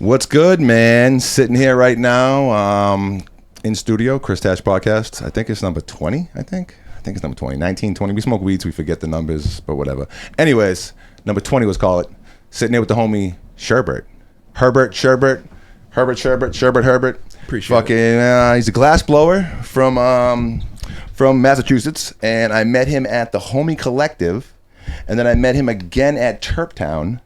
What's good, man? Sitting here right now in studio, Chris Tash Pawtcast. I think it's number 20, I think it's number 20. 19, 20. We smoke weeds, we forget the numbers, but whatever. Anyways, number 20, let's call it. Sitting here with the homie Sherbet. Sherbet. Appreciate it. He's a glass blower from Massachusetts, and I met him at the Homie Collective, and then I met him again at Terptown.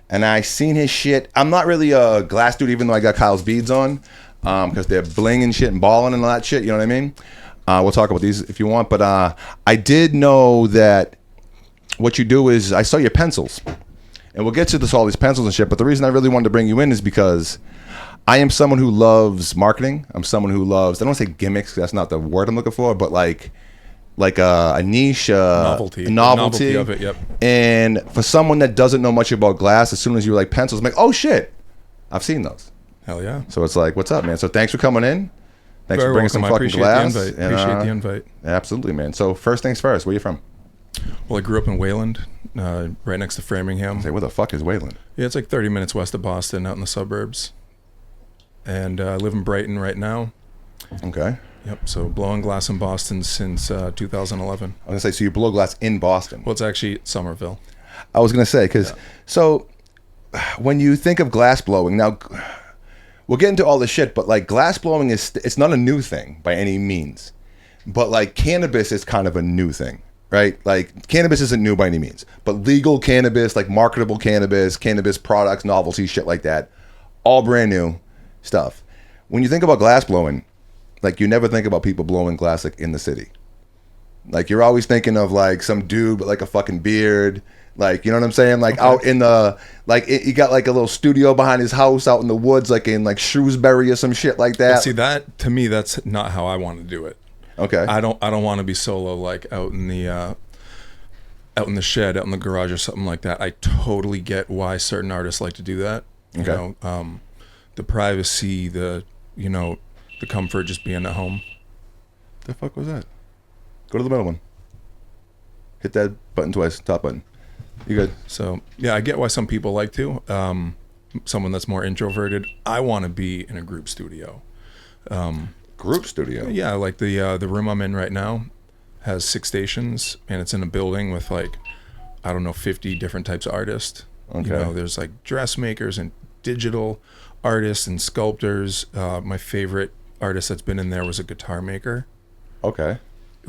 And I seen his shit. I'm not really a glass dude, even though I got Kyle's beads on, because they're bling and shit and balling and all that shit. You know what I mean? We'll talk about these if you want. But I did know that what you do is I saw your pencils, and we'll get to all these pencils and shit. But the reason I really wanted to bring you in is because I am someone who loves marketing. I'm someone who loves, I don't want to say gimmicks, 'cause that's not the word I'm looking for, but like a niche, novelty of it. Yep. And for someone that doesn't know much about glass, as soon as you were like pencils, I'm like, oh shit, I've seen those. Hell yeah. So it's like, what's up, man? So thanks for coming in. Thanks Very for bringing welcome. some fucking glass. Appreciate the invite. Absolutely, man. So first things first, where you from? Well, I grew up in Wayland, right next to Framingham. Say, where the fuck is Wayland? Yeah, it's like 30 minutes west of Boston, out in the suburbs. And I live in Brighton right now. Okay. Yep, so blowing glass in Boston since 2011. I was gonna say, so you blow glass in Boston? Well, it's actually Somerville. I was gonna say, because so when you think of glass blowing, now we'll get into all this shit, but like glass blowing it's not a new thing by any means, but like cannabis is kind of a new thing, right? Like cannabis isn't new by any means, but legal cannabis, like marketable cannabis products, novelty, shit like that, all brand new stuff. When you think about glass blowing, like you never think about people blowing glass like in the city. Like you're always thinking of like some dude with like a fucking beard, like, you know what I'm saying? Like out in the, like he got like a little studio behind his house out in the woods, like in like Shrewsbury or some shit like that. But see, that to me, that's not how I want to do it. Okay. I don't want to be solo, like out in the shed, out in the garage or something like that. I totally get why certain artists like to do that. Okay. You know, the privacy, the comfort, just being at home. The fuck was that? Go to the middle one. Hit that button twice, top button. You good? So yeah, I get why some people like to. Someone that's more introverted. I want to be in a group studio. Group studio? Yeah, like the room I'm in right now has 6 stations, and it's in a building with like, I don't know, 50 different types of artists. Okay. You know, there's like dressmakers and digital artists and sculptors. My favorite artist that's been in there was a guitar maker. Okay.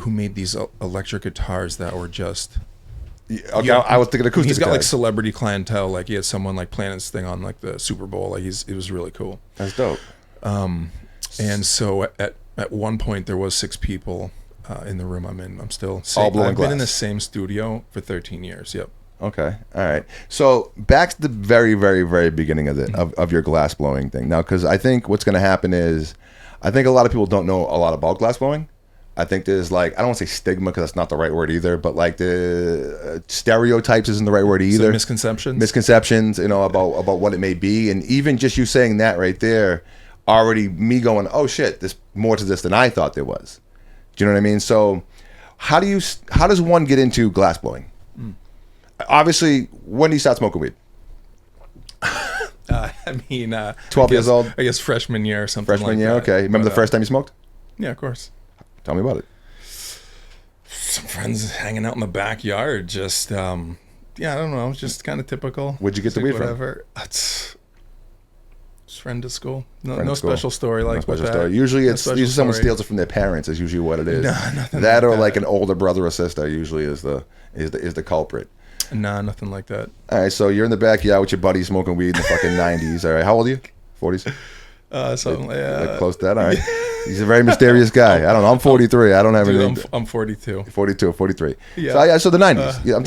Who made these electric guitars that were just... Okay, yeah, I was thinking acoustic. He's got like celebrity clientele. Like he had someone like playing this thing on like the Super Bowl. Like it was really cool. That's dope. And so at one point there was 6 people in the room I'm in. I'm still all blowing glass. I've been in the same studio for 13 years. Yep. Okay. All right. So back to the very, very, very beginning of your glass blowing thing. Now, because I think what's going to happen is, I think a lot of people don't know a lot about glass blowing. I think there's like, I don't want to say stigma because that's not the right word either, but like the stereotypes isn't the right word either. So misconceptions, you know, about what it may be. And even just you saying that right there, already me going, oh shit, there's more to this than I thought there was. Do you know what I mean? So how does one get into glass blowing? Obviously, when do you start smoking weed? I mean, 12 years old? I guess freshman year or something. Freshman year, okay. Remember the first time you smoked? Yeah, of course. Tell me about it. Some friends hanging out in the backyard, just I don't know, just kind of typical. Where'd you get the weed from? It's friend to school. No special story like no special that. Story. Usually someone steals it from their parents is usually what it is. Nothing that like or like an older brother or sister usually is the culprit. Nah, nothing like that. All right, so you're in the backyard with your buddy smoking weed in the fucking 90s. All right, how old are you? 40s? Something like close to that. All right. He's a very mysterious guy. I don't know. I'm 43. I don't have anything. I'm 42. 42 or 43. Yeah. So the 90s. Yeah,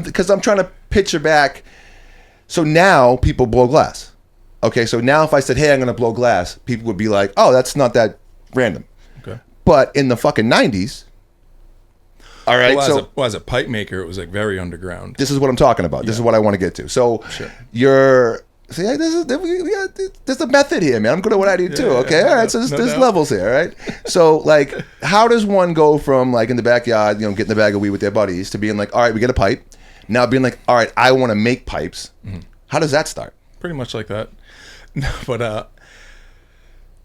because I'm trying to picture back. So now people blow glass. Okay, so now if I said, hey, I'm going to blow glass, people would be like, oh, that's not that random. Okay. But in the fucking 90s, all right, as a pipe maker, it was like very underground. This is what I'm talking about. This is what I want to get to. So See, there's a method here, man. I'm good at what I do too. Okay, all right. So there's levels here, all right. So like, how does one go from like in the backyard, getting the bag of weed with their buddies, to being like, all right, we get a pipe. Now being like, all right, I want to make pipes. Mm-hmm. How does that start? Pretty much like that. But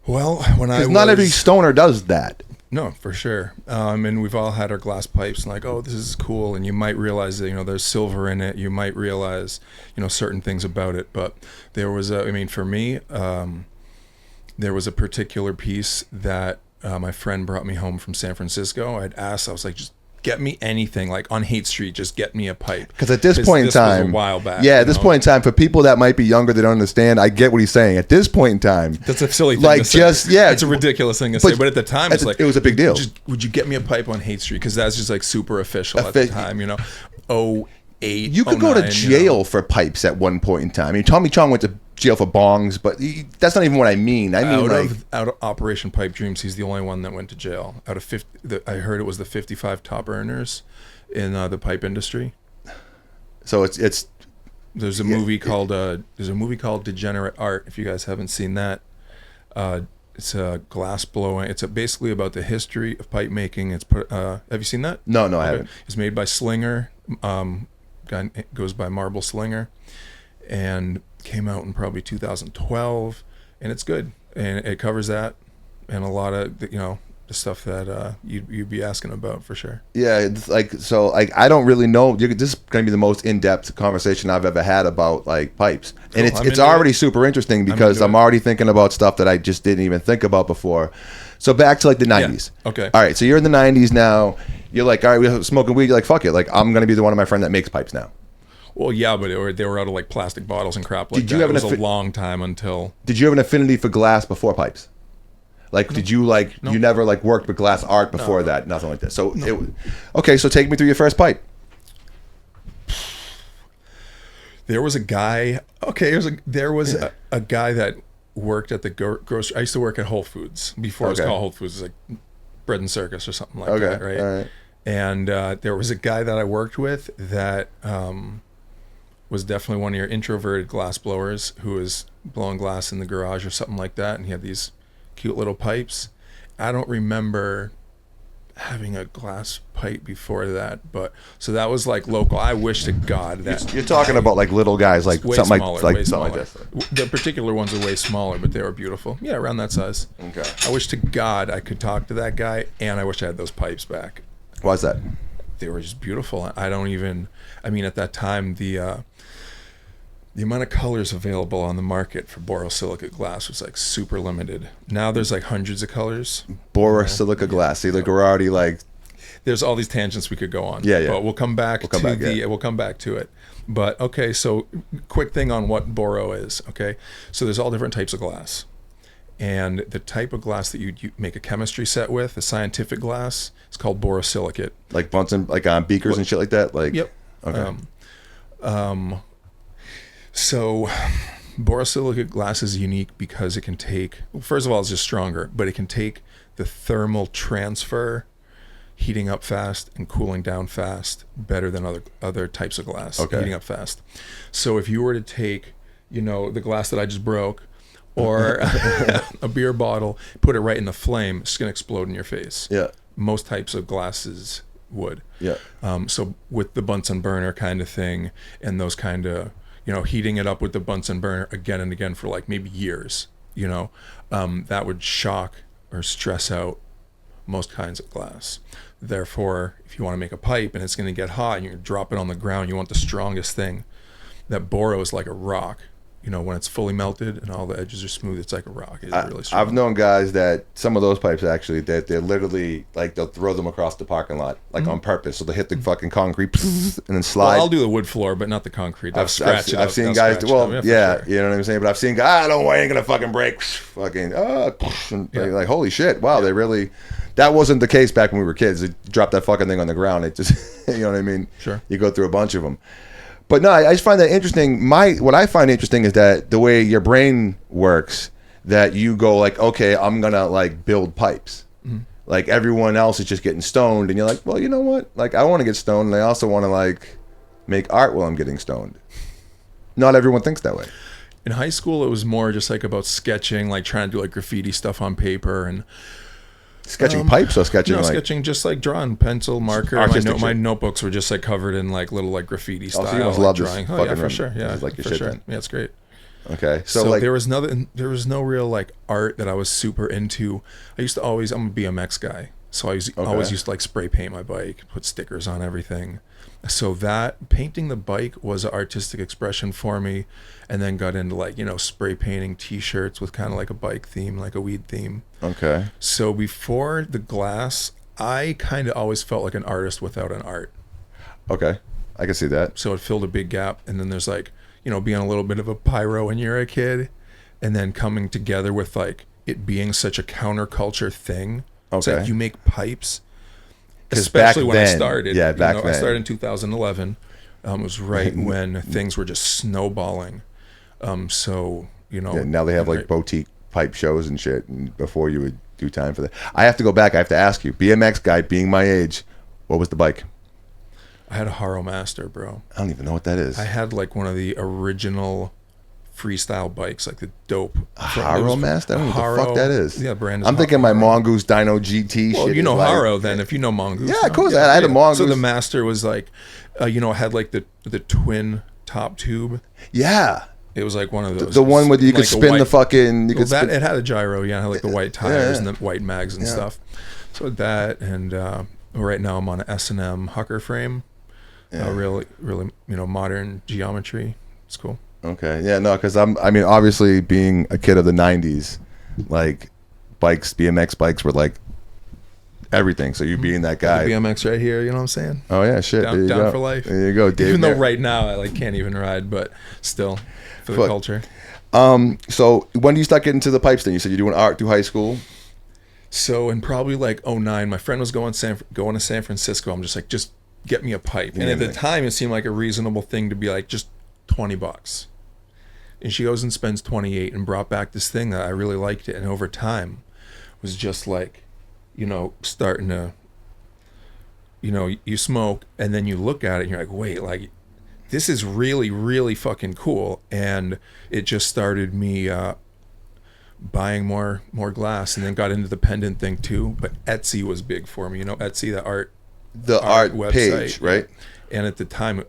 well, when I Because was not every stoner does that. no, for sure. And we've all had our glass pipes and like, oh, this is cool. And you might realize that, there's silver in it. You might realize, certain things about it. But there was for me, there was a particular piece that my friend brought me home from San Francisco. I was like, just get me anything, like on Haight Street, just get me a pipe. Because at this point in time, was a while back. Yeah, at this point in time, for people that might be younger, they don't understand. I get what he's saying. At this point in time, that's a silly thing like to say. It's a ridiculous thing to say. But at the time, it's like it was a big deal. Would you get me a pipe on Haight Street? Because that's just like super official at the time. 08. You could go to jail for pipes at one point in time. I mean, Tommy Chong went to jail for bongs, but that's not even what I mean. I mean, out of Operation Pipe Dreams, he's the only one that went to jail. Out of 50, I heard it was the 55 top earners in the pipe industry. So it's there's a movie called Degenerate Art. If you guys haven't seen that, it's a glass blowing. It's basically about the history of pipe making. Have you seen that? No, I haven't. It's made by Slinger. Guy goes by Marble Slinger, and came out in probably 2012, and it's good, and it covers that and a lot of the stuff that you'd be asking about for sure. Yeah, it's I don't really know. This is going to be the most in-depth conversation I've ever had about like pipes, and Cool. it's already super interesting because I'm already thinking about stuff that I just didn't even think about before. So back to like the 90s. Yeah. Okay. All right, so you're in the 90s now. You're like, all right, we're smoking weed. You're like, fuck it. Like, I'm going to be the one of my friend that makes pipes now. Well, yeah, but they were out of like plastic bottles and crap like Did you that. have It was a long time until. Did you have an affinity for glass before pipes? Like, did you like you never like worked with glass art before that? Nothing like that. So okay. So take me through your first pipe. There was a guy. Okay, there was a guy that worked at the grocery. I used to work at Whole Foods before it was called Whole Foods. It was like Bread and Circus or something like that, right? All right. And there was a guy that I worked with that was definitely one of your introverted glass blowers who was blowing glass in the garage or something like that, and he had these cute little pipes. I don't remember having a glass pipe before that, but so that was like local. I wish to God that You're talking about like little guys, like way something smaller, like way something smaller. like this. The particular ones are way smaller, but they were beautiful. Yeah, around that size. Okay. I wish to God I could talk to that guy, and I wish I had those pipes back. Why's that? They were just beautiful. I mean, at that time, the amount of colors available on the market for borosilicate glass was like super limited. Now there's like hundreds of colors. Borosilicate glass. See, like we're already like. There's all these tangents we could go on. Yeah. But we'll come back we'll come back to it. But okay, so quick thing on what boro is. Okay, so there's all different types of glass, and the type of glass that you make a chemistry set with, the scientific glass, is called borosilicate. Like Bunsen, like on beakers and shit like that. Like. Yep. Okay. So borosilicate glass is unique because it can take, first of all, it's just stronger, but it can take the thermal transfer, heating up fast and cooling down fast, better than other types of glass, heating up fast. So if you were to take, the glass that I just broke, or a beer bottle, put it right in the flame, it's going to explode in your face. Yeah. Most types of glasses would. Yeah. So with the Bunsen burner kind of thing, and those kind of, heating it up with the Bunsen burner again and again for like maybe years, that would shock or stress out most kinds of glass. Therefore, if you want to make a pipe and it's going to get hot and you drop it on the ground, you want the strongest thing. That boro is like a rock. When it's fully melted and all the edges are smooth, it's like a rock. It's really strong. I've known guys that some of those pipes actually that they're literally like they'll throw them across the parking lot like on purpose, so they hit the fucking concrete and then slide. Well, I'll do the wood floor, but not the concrete. I've seen guys. Well, yeah, you know what I'm saying. But I've seen guys. Don't worry, ain't gonna fucking break. Fucking like holy shit! Wow, they really. That wasn't the case back when we were kids. They dropped that fucking thing on the ground. It just, you know what I mean. Sure. You go through a bunch of them. But no, I just find that interesting. What I find interesting is that the way your brain works, that you go like, okay, I'm gonna like build pipes. Mm-hmm. Like everyone else is just getting stoned, and you're like, well, you know what? Like I want to get stoned, and I also want to like make art while I'm getting stoned. Not everyone thinks that way. In high school, it was more just like about sketching, like trying to do like graffiti stuff on paper and. Sketching pipes or sketching like sketching, just like drawing, pencil, marker. My notebooks were just like covered in like little like graffiti style. So you must love drawing. this Yeah, for sure. Yeah, like your for shit sure. then. Yeah, it's great. Okay. So like there was no real like art that I was super into. I'm a BMX guy. So I always used to like spray paint my bike, put stickers on everything. So that painting the bike was an artistic expression for me, and then got into like, spray painting t-shirts with kind of like a bike theme, like a weed theme. Okay. So before the glass, I kind of always felt like an artist without an art. Okay. I can see that. So it filled a big gap. And then there's like, being a little bit of a pyro when you're a kid, and then coming together with like it being such a counterculture thing. Okay. It's like you make pipes, 'Cause especially back when then- I started. yeah, back I then. started in 2011. It was right when things were just snowballing. So, Yeah, now they have like boutique pipe shows and shit, and before you would do time for that. I have to go back. I have to ask you, BMX guy, being my age, what was the bike? I had a Haro Master, bro. I don't even know what that is. I had like one of the original freestyle bikes, like the dope. Haro Master? I don't know what the fuck that is. Yeah, brand is I'm thinking my Haro. Mongoose Dyno GT Well, shit. you know is like- Haro then, if you know Mongoose. Yeah, of course. I had a Mongoose. So the Master was like, it had like the twin top tube. Yeah. It was like one of those. The one where you could like a spin white- the fucking... You could that spin, it had a gyro, yeah, it had like the white tires yeah. and the white mags and Yeah. stuff. So that, and right now I'm on an S&M Hucker frame. Yeah. Really, modern geometry. It's cool. Okay. Yeah, no, because obviously being a kid of the 90s, like bikes, BMX bikes were like everything. So you being that guy. The BMX right here, you know what I'm saying? Oh, yeah, shit. Down, there you down go. for life. There you go. Dave Even though Merritt. right now I like can't even ride, but still for the Fuck. culture. So when do you start getting to the pipes then? You said you're doing art through high school. So in probably like 2009, my friend was going to San Francisco. I'm just like, just get me a pipe. And at the time, it seemed like a reasonable thing to be like, just $20. And she goes and spends 28 and brought back this thing that I really liked it. And over time was just like, starting to, you smoke and then you look at it and you're like, wait, like this is really, really fucking cool. And it just started me buying more glass, and then got into the pendant thing too. But Etsy was big for me. Etsy, the art Art page, right? And at the time,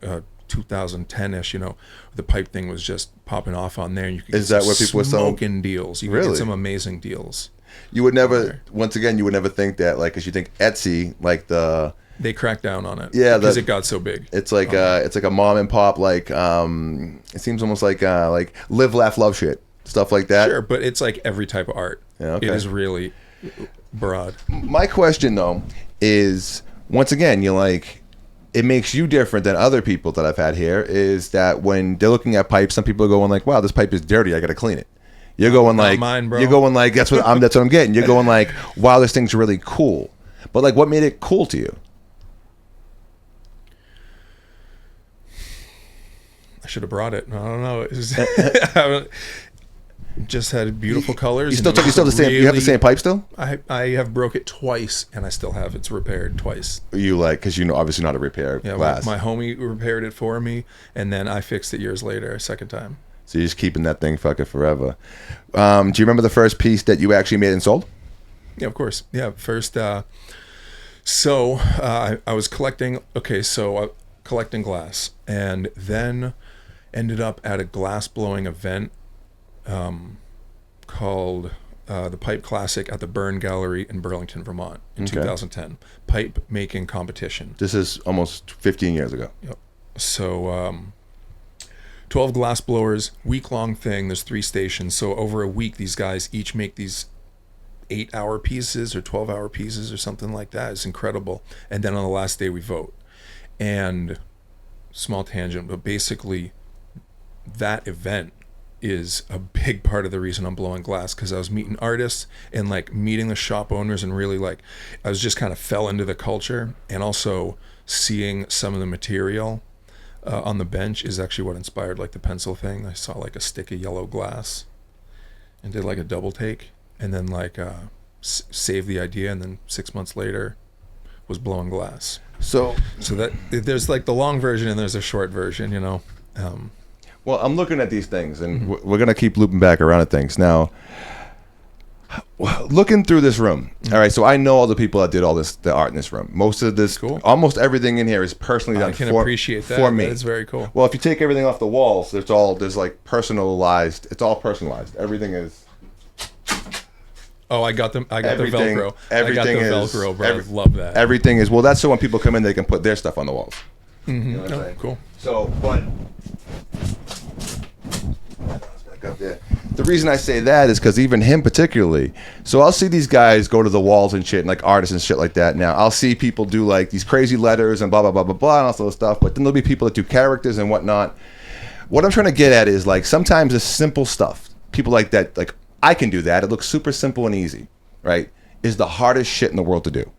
2010ish, the pipe thing was just popping off on there, and you could Is get that where people were selling- smoking deals. You could Really? get some amazing deals. You would never, once again, you would never think that, like, because you think Etsy, like They cracked down on it, Yeah, because it got so big. it's like a mom and pop, like, it seems almost like live, laugh, love shit, stuff like that. Sure, but it's like every type of art. Yeah, okay. It is really broad. My question though is, once again, you're like, it makes you different than other people that I've had here, is that when they're looking at pipes, some people are going like, wow, this pipe is dirty, I gotta clean it. You're going like, mine, bro. You're going like, that's what I'm getting. You're going like, wow, this thing's really cool. But like, what made it cool to you? I should have brought it. I don't know. It was, just had beautiful colors. You and still it was the same? You have the really- same pipe still? I have broke it twice, and I still have it's repaired twice. You like, because you know obviously know how to repair Yeah, glass. my homie repaired it for me, and then I fixed it years later, a second time. So you're just keeping that thing fucking forever. Do you remember the first piece that you actually made and sold? Yeah, of course. Yeah, first. I was collecting. Okay, so collecting glass, and then ended up at a glass blowing event called the Pipe Classic at the Byrne Gallery in Burlington, Vermont, in 2010. Pipe making competition. This is almost 15 years ago. Yep. So 12 glass blowers, week-long thing. There's 3 stations. So over a week, these guys each make these 8-hour pieces or 12-hour pieces or something like that. It's incredible. And then on the last day, we vote. And small tangent, but basically that event is a big part of the reason I'm blowing glass, because I was meeting artists and like meeting the shop owners, and really like I was just kind of fell into the culture, and also seeing some of the material on the bench is actually what inspired like the pencil thing. I saw like a stick of yellow glass and did like a double take, and then like saved the idea, and then 6 months later was blowing glass. So that there's like the long version and there's a short version, well, I'm looking at these things, and we're going to keep looping back around at things. Now, Looking through this room, all right. So I know all the people that did the art in this room. Most of this, almost everything in here is personally done. I can appreciate that. For me. That is very cool. Well, if you take everything off the walls, there's like personalized. It's all personalized. Everything is. Oh, I got the Velcro. Everything I got the Velcro, bro. I love that. Everything is that's so when people come in, they can put their stuff on the walls. Mm-hmm. You know cool. So, but up there. The reason I say that is because even him particularly. So I'll see these guys go to the walls and shit, and like artists and shit like that. Now I'll see people do like these crazy letters and blah blah blah blah blah and all sort of stuff. But then there'll be people that do characters and whatnot. What I'm trying to get at is like sometimes the simple stuff. People like that, like I can do that. It looks super simple and easy, right? Is the hardest shit in the world to do.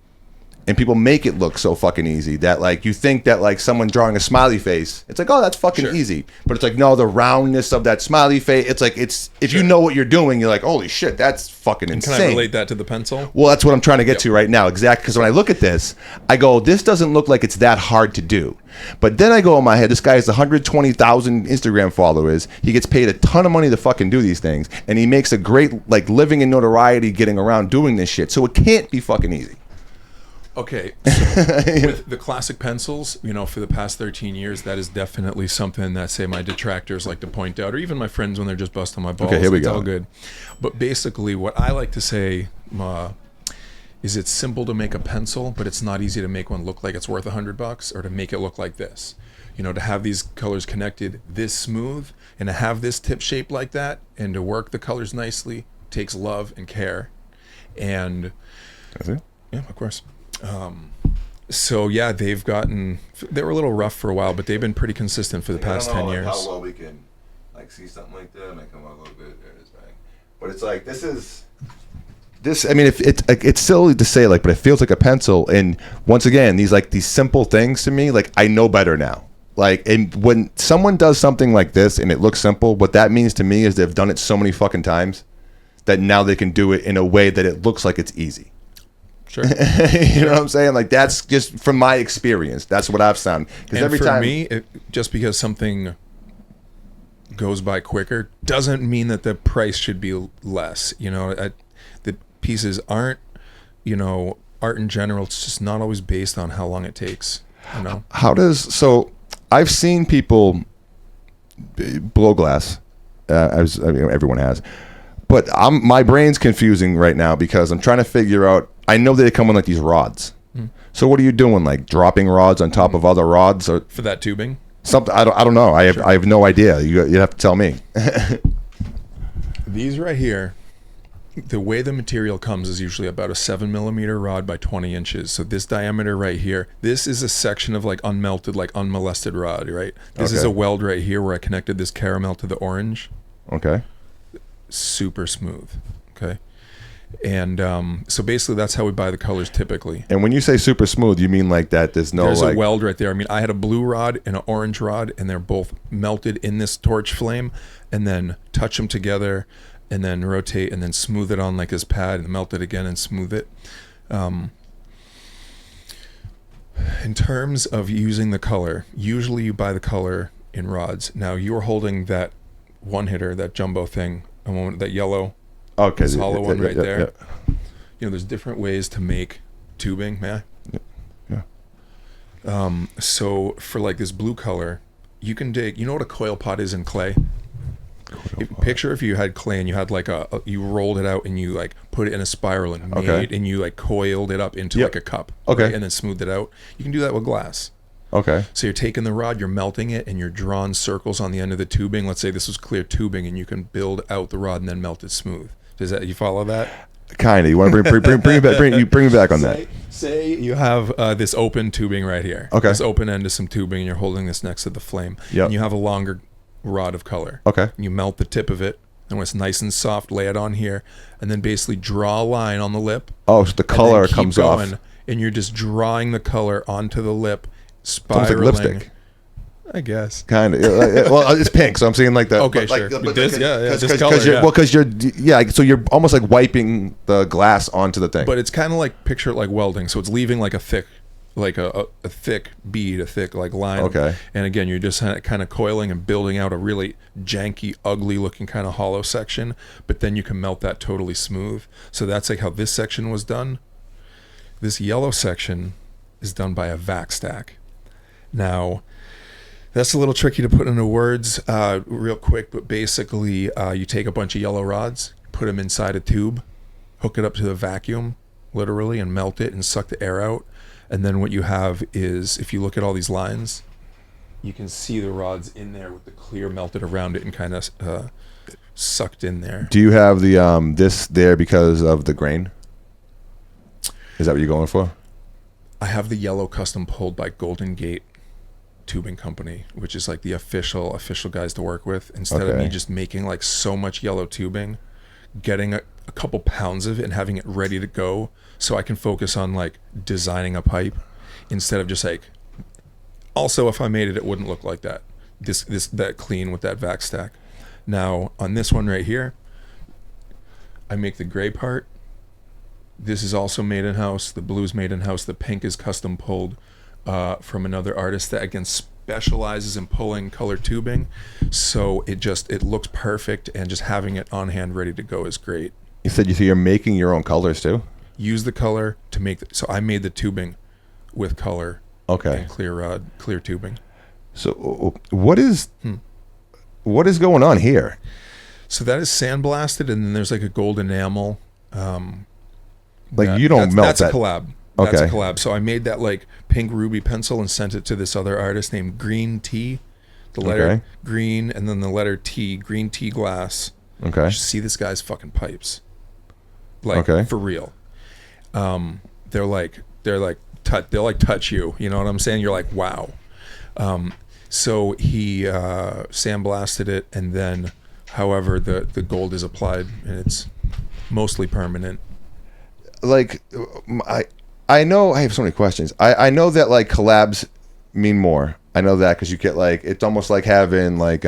And people make it look so fucking easy that like you think that like someone drawing a smiley face, it's like, oh, that's fucking easy. But it's like, no, the roundness of that smiley face, it's like, it's if you know what you're doing, you're like, holy shit, that's fucking insane. Can I relate that to the pencil? Well, that's what I'm trying to get to right now. Exactly. Because when I look at this, I go, this doesn't look like it's that hard to do. But then I go in my head, this guy has 120,000 Instagram followers. He gets paid a ton of money to fucking do these things. And he makes a great like living in notoriety getting around doing this shit. So it can't be fucking easy. Okay, so with the classic pencils, you know, for the past 13 years, that is definitely something that, say, my detractors like to point out, or even my friends when they're just busting my balls. Okay, here we it's go. All good. But basically, what I like to say is it's simple to make a pencil, but it's not easy to make one look like it's worth $100 or to make it look like this. You know, to have these colors connected this smooth and to have this tip shape like that and to work the colors nicely takes love and care. And that's it? Yeah, of course. So yeah, they were a little rough for a while, but they've been pretty consistent for the past 10 years. How well we can like see something like that and come out a little bit. There it is, bang. But it's like this. I mean, if it's silly to say like, but it feels like a pencil. And once again, these simple things to me, like I know better now. Like, and when someone does something like this and it looks simple, what that means to me is they've done it so many fucking times that now they can do it in a way that it looks like it's easy. Sure. You know what I'm saying? Like that's just from my experience. That's what I've found. Because every time, me, just because something goes by quicker doesn't mean that the price should be less. You know, the pieces aren't, you know, art in general. It's just not always based on how long it takes. You know. So I've seen people blow glass, as I mean, everyone has. But my brain's confusing right now because I'm trying to figure out. I know they come in like these rods. So what are you doing? Like dropping rods on top of other rods, or for that tubing? Something I don't know. I have no idea. You have to tell me. These right here, the way the material comes is usually about a 7mm rod by 20 inches. So this diameter right here, this is a section of like unmelted, like unmolested rod, right? This is a weld right here where I connected this caramel to the orange. Okay. Super smooth. Okay. And so basically that's how we buy the colors typically. And when you say super smooth, you mean like that there's a weld right there. I mean, I had a blue rod and an orange rod, and they're both melted in this torch flame, and then touch them together, and then rotate, and then smooth it on like this pad, and melt it again and smooth it. In terms of using the color, usually you buy the color in rods. Now you're holding that one hitter, that jumbo thing, that yellow. Okay, this hollow one right there. Yeah. You know, there's different ways to make tubing, man. Yeah. So for like this blue color, you can dig. You know what a coil pot is in clay? Picture if you had clay and you had like you rolled it out and you like put it in a spiral and and you like coiled it up into like a cup. Okay. Right? And then smoothed it out. You can do that with glass. Okay. So you're taking the rod, you're melting it, and you're drawing circles on the end of the tubing. Let's say this was clear tubing, and you can build out the rod and then melt it smooth. Does that, you follow that? Kind of. You want to bring me back on that. Say you have this open tubing right here. Okay. This open end of some tubing, and you're holding this next to the flame. Yep. And you have a longer rod of color. Okay. And you melt the tip of it, and when it's nice and soft, lay it on here, and then basically draw a line on the lip. Oh, so the color comes off. And you're just drawing the color onto the lip, spiraling. It's like lipstick. I guess. Kind of. Well, it's pink, so I'm seeing like the. Okay, sure. This color, because so you're almost like wiping the glass onto the thing. But it's kind of like, picture it like welding, so it's leaving like a thick like a thick bead, a thick like line. Okay. And again, you're just kind of coiling and building out a really janky, ugly looking kind of hollow section, but then you can melt that totally smooth. So that's like how this section was done. This yellow section is done by a vac stack. Now, that's a little tricky to put into words real quick, but basically you take a bunch of yellow rods, put them inside a tube, hook it up to the vacuum, literally, and melt it and suck the air out. And then what you have is, if you look at all these lines, you can see the rods in there with the clear melted around it and kind of sucked in there. Do you have the this there because of the grain? Is that what you're going for? I have the yellow custom pulled by Golden Gate Tubing Company, which is like the official guys to work with. Instead of me just making like so much yellow tubing, getting a couple pounds of it and having it ready to go, so I can focus on like designing a pipe instead of just like. Also, if I made it, it wouldn't look like that. That clean with that vac stack. Now on this one right here, I make the gray part. This is also made in house. The blue's made in house. The pink is custom pulled from another artist that again specializes in pulling color tubing. So it looks perfect, and just having it on hand ready to go is great. You said you're making your own colors too? Use the color to make so I made the tubing with color. Okay. And clear tubing. So what is going on here? So that is sandblasted, and then there's like a gold enamel. You don't melt that's that. That's a collab. Okay. That's a collab. So I made that like pink ruby pencil and sent it to this other artist named Green Tea. The letter green and then the letter T, Green Tea Glass. Okay. You should see this guy's fucking pipes. Like for real. They're like they'll like touch you. You know what I'm saying? You're like, wow. So he sandblasted it, and then however the gold is applied, and it's mostly permanent. Like I know I have so many questions. I know that like collabs mean more. I know that because you get like, it's almost like having like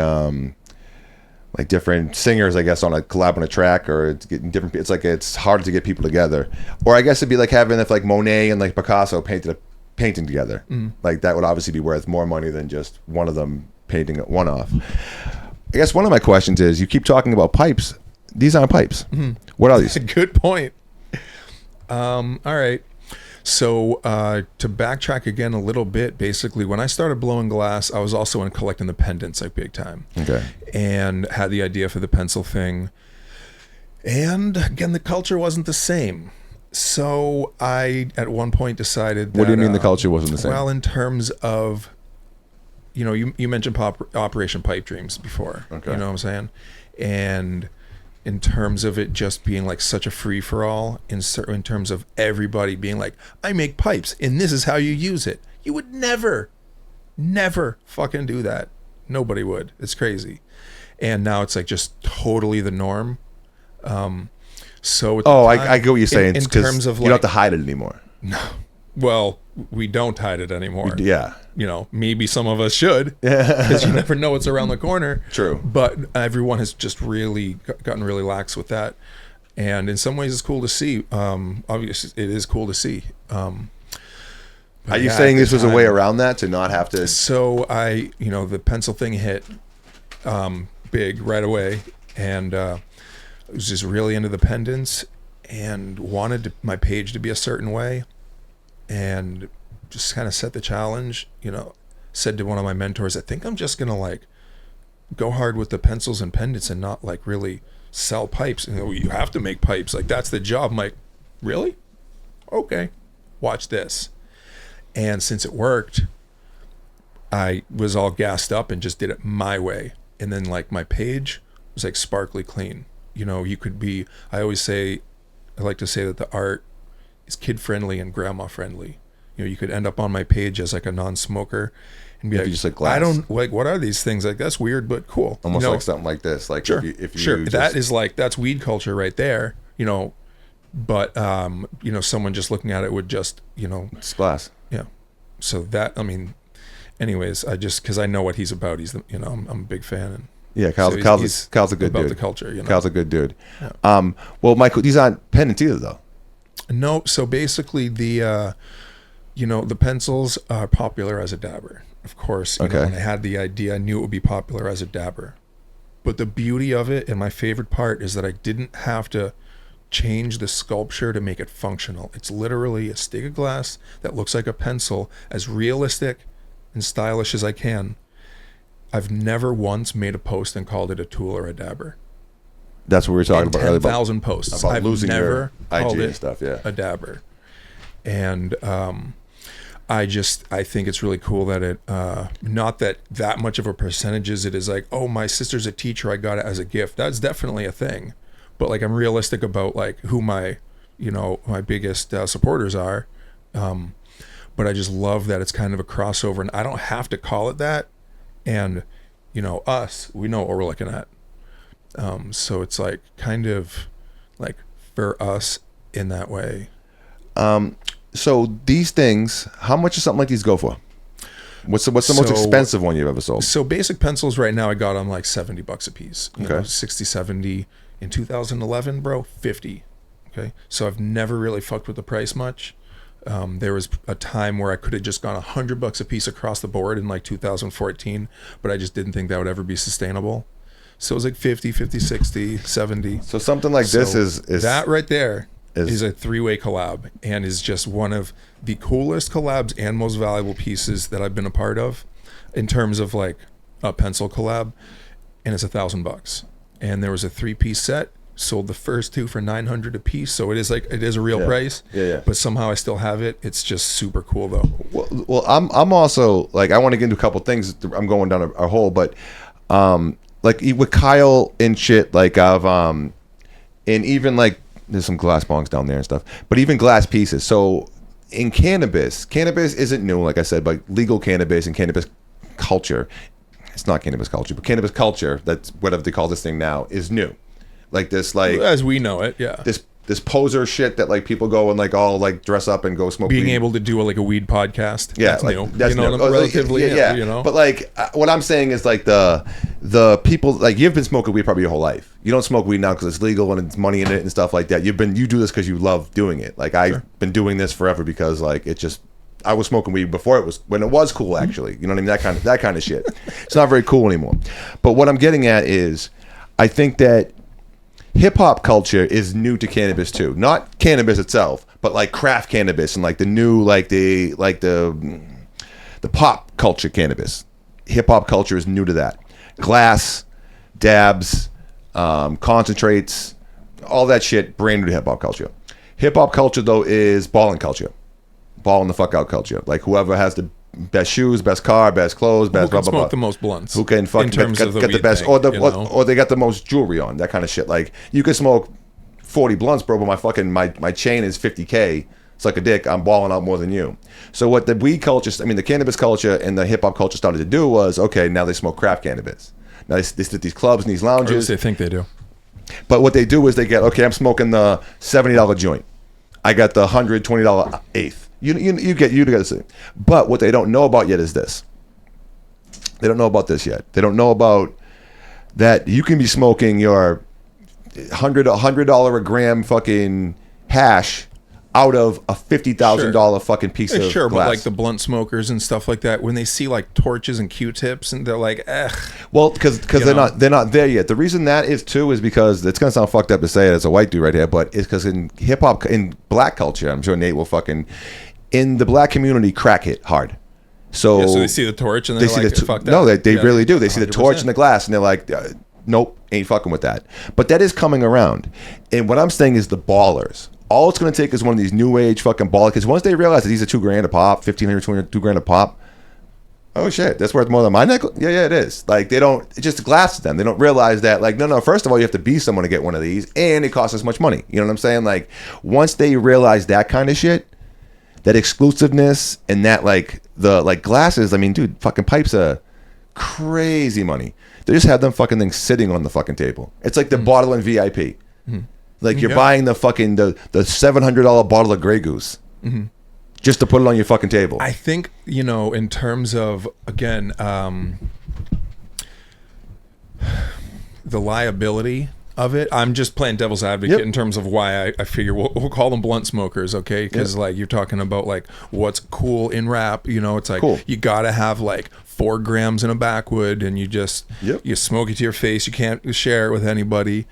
different singers, I guess, on a collab on a track, or it's getting different. It's like it's harder to get people together. Or I guess it'd be like having if like Monet and like Picasso painted a painting together. Like that would obviously be worth more money than just one of them painting one off. I guess one of my questions is, you keep talking about pipes. These aren't pipes. What are these? Good point. All right. So to backtrack again a little bit, basically when I started blowing glass, I was also in collecting the pendants like big time. Okay. And had the idea for the pencil thing. And again, the culture wasn't the same. So I at one point decided that, what do you mean the culture wasn't the same? Well, in terms of, you mentioned Operation Pipe Dreams before. Okay. You know what I'm saying? And in terms of it just being like such a free for all, in terms of everybody being like, I make pipes and this is how you use it. You would never fucking do that. Nobody would. It's crazy. And now it's like just totally the norm. So I get what you're saying. In terms of like, you don't have to hide it anymore. No. Well, we don't hide it anymore. Yeah. Maybe some of us should, because you never know what's around the corner. True. But everyone has just really gotten really lax with that. And in some ways it's cool to see. Obviously it is cool to see. Are you saying this was a way around that, to not have to? So the pencil thing hit big right away. And I was just really into the pendants and wanted my page to be a certain way. And just kind of set the challenge, said to one of my mentors, I think I'm just going to like go hard with the pencils and pendants and not like really sell pipes. And you have to make pipes. Like that's the job. I'm like, really? Okay. Watch this. And since it worked, I was all gassed up and just did it my way. And then like my page was like sparkly clean. You could be, I like to say that the art is kid friendly and grandma friendly. You could end up on my page as like a non-smoker and be like, just like glass. I don't like, what are these things? Like that's weird, but cool. Almost like something like this. Like sure, if you sure. That is like, that's weed culture right there. But someone just looking at it would just, it's glass. Yeah. So that, anyways, because I know what he's about. He's I'm a big fan. And yeah, Kyle's a good about dude. The culture, Kyle's a good dude. Yeah. Well, Michael, these aren't pendants either, though. No. So basically, the pencils are popular as a dabber. Of course, when I had the idea, I knew it would be popular as a dabber. But the beauty of it, and my favorite part, is that I didn't have to change the sculpture to make it functional. It's literally a stick of glass that looks like a pencil, as realistic and stylish as I can. I've never once made a post and called it a tool or a dabber. That's what we were talking about earlier. 10,000 posts. About I've losing never your called IG it and stuff, yeah. a dabber. And I think it's really cool that it, not that much of a percentage is it is like, oh, my sister's a teacher, I got it as a gift. That's definitely a thing. But like, I'm realistic about like who my biggest supporters are. But I just love that it's kind of a crossover, and I don't have to call it that. And, we know what we're looking at. So it's like kind of like for us in that way. So these things, how much does something like these go for? What's the most expensive one you've ever sold? So basic pencils right now, I got them like $70 a piece. Okay. 60, 70. In 2011, bro, 50. Okay. So I've never really fucked with the price much. There was a time where I could have just gone $100 a piece across the board in like 2014, but I just didn't think that would ever be sustainable. So it was like 50, 50, 60, 70. So something like this is that right there is a 3-way collab, and is just one of the coolest collabs and most valuable pieces that I've been a part of in terms of like a pencil collab. And it's $1,000. And there was a 3-piece set, sold the first 2 for $900 a piece. So it is a real price. Yeah. But somehow I still have it. It's just super cool though. Well, I'm also like, I want to get into a couple things. I'm going down a hole, but like with Kyle and shit, like and even like there's some glass bongs down there and stuff, but even glass pieces. So in cannabis isn't new, like I said, but legal cannabis and cannabis culture. It's not cannabis culture, but cannabis culture, that's whatever they call this thing now, is new. Like this, like as we know it, yeah. This poser shit that like people go and like all like dress up and go smoke. Being weed. able to do like a weed podcast, yeah, that's like, new. That's new. Relatively, yeah. But like, what I'm saying is like the people, like, you've been smoking weed probably your whole life. You don't smoke weed now because it's legal and it's money in it and stuff like that. You do this because you love doing it. Like I've been doing this forever because like it just. I was smoking weed before when it was cool, actually. You know what I mean? That kind of shit. It's not very cool anymore. But what I'm getting at is, I think that hip hop culture is new to cannabis too. Not cannabis itself, but like craft cannabis and like the new, like the pop culture cannabis. Hip hop culture is new to that. Glass, dabs, concentrates, all that shit, brand new to hip hop culture. Hip hop culture though is balling culture. Balling the fuck out culture. Like whoever has the best shoes, best car, best clothes, best blah blah blah. Smoke the most blunts. Who can fucking get the best thing, or they got the most jewelry on, that kind of shit. Like you can smoke 40 blunts, bro, but my fucking my chain is 50K. It's like a dick. I'm balling out more than you. So what the weed culture, the cannabis culture and the hip hop culture started to do was, okay, now they smoke craft cannabis. Now they sit at these clubs and these lounges. They think they do. But what they do is they get, okay, I'm smoking the $70 joint. I got the $120 eighth. You get to see. But what they don't know about yet is this. They don't know about this yet. They don't know about that you can be smoking your $100 a gram fucking hash out of a $50,000 fucking piece of glass. But like the blunt smokers and stuff like that, when they see like torches and Q-tips, and they're like, eh. Well, because they're not there yet. The reason that is too is because it's gonna sound fucked up to say it as a white dude right here, but it's because in hip hop, in black culture, I'm sure Nate will fucking, in the black community, crack hit hard. So they see the torch and they're like, fuck that. No, they really do. They see the torch and the glass and they're like, nope, ain't fucking with that. But that is coming around. And what I'm saying is the ballers. All it's going to take is one of these new age fucking ballers. Because once they realize that these are $2,000 a pop, $1,500, $2,000 a pop, oh shit, that's worth more than my necklace? Yeah, it is. Like, they don't, it's just a glass to them. They don't realize that, like, no, first of all, you have to be someone to get one of these, and it costs us much money. You know what I'm saying? Like, once they realize that kind of shit, that exclusiveness, and that, like, the, like, glasses, I mean, dude, fucking pipes are crazy money. They just have them fucking things sitting on the fucking table. It's like the bottle in VIP. Mm-hmm. Like, you're buying the fucking, the $700 bottle of Grey Goose. Mm-hmm. Just to put it on your fucking table. I think, in terms of, again, the liability of it. I'm just playing devil's advocate in terms of why I figure we'll call them blunt smokers, okay? Because like you're talking about like what's cool in rap, you know, it's like you gotta have like 4 grams in a backwood, and you just you smoke it to your face. You can't share it with anybody.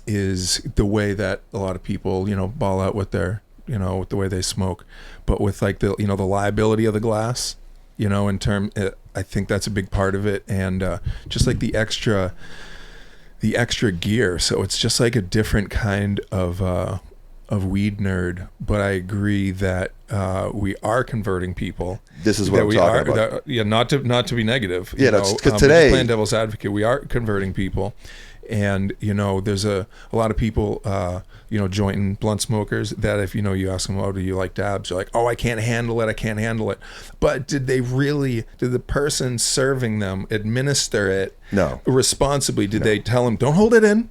Is the way that a lot of people, you know, ball out with their, you know, with the way they smoke, but with like the, you know, the liability of the glass, you know, in term, I think that's a big part of it, and just like the extra gear. So it's just like a different kind of weed nerd. But I agree that we are converting people. This is what I'm talking about. Not to be negative. Yeah, that's because today, playing devil's advocate, we are converting people. And, you know, there's a lot of people, you know, jointing blunt smokers that if, you know, you ask them, oh, do you like dabs? You're like, oh, I can't handle it. But did the person serving them administer it responsibly? Did they tell them, don't hold it in?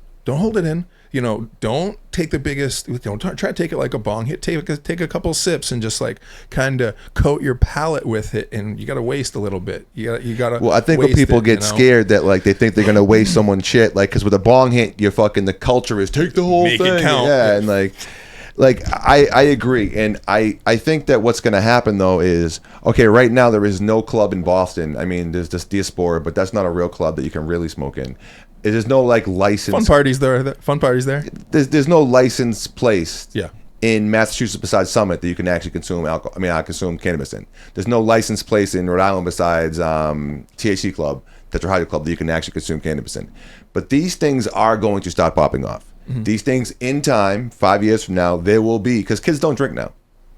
You know, don't take the biggest, don't try to take it like a bong hit. Take a couple sips and just like kind of coat your palate with it, and you got to waste a little bit. You got to. Well, I think when people get scared that like they think they're gonna waste someone's shit, like because with a bong hit, you're fucking the culture is take the whole Make thing, it count. yeah, and like I agree, and I think that what's gonna happen though is okay. Right now there is no club in Boston. I mean, there's this Diaspora, but that's not a real club that you can really smoke in. There's no like license. Fun parties there. There's no license place. Yeah. In Massachusetts besides Summit that you can actually consume alcohol. I mean, I consume cannabis in. There's no license place in Rhode Island besides THC Club, Tetrahydro Club, that you can actually consume cannabis in. But these things are going to start popping off. Mm-hmm. These things in time, 5 years from now, there will be, because kids don't drink now.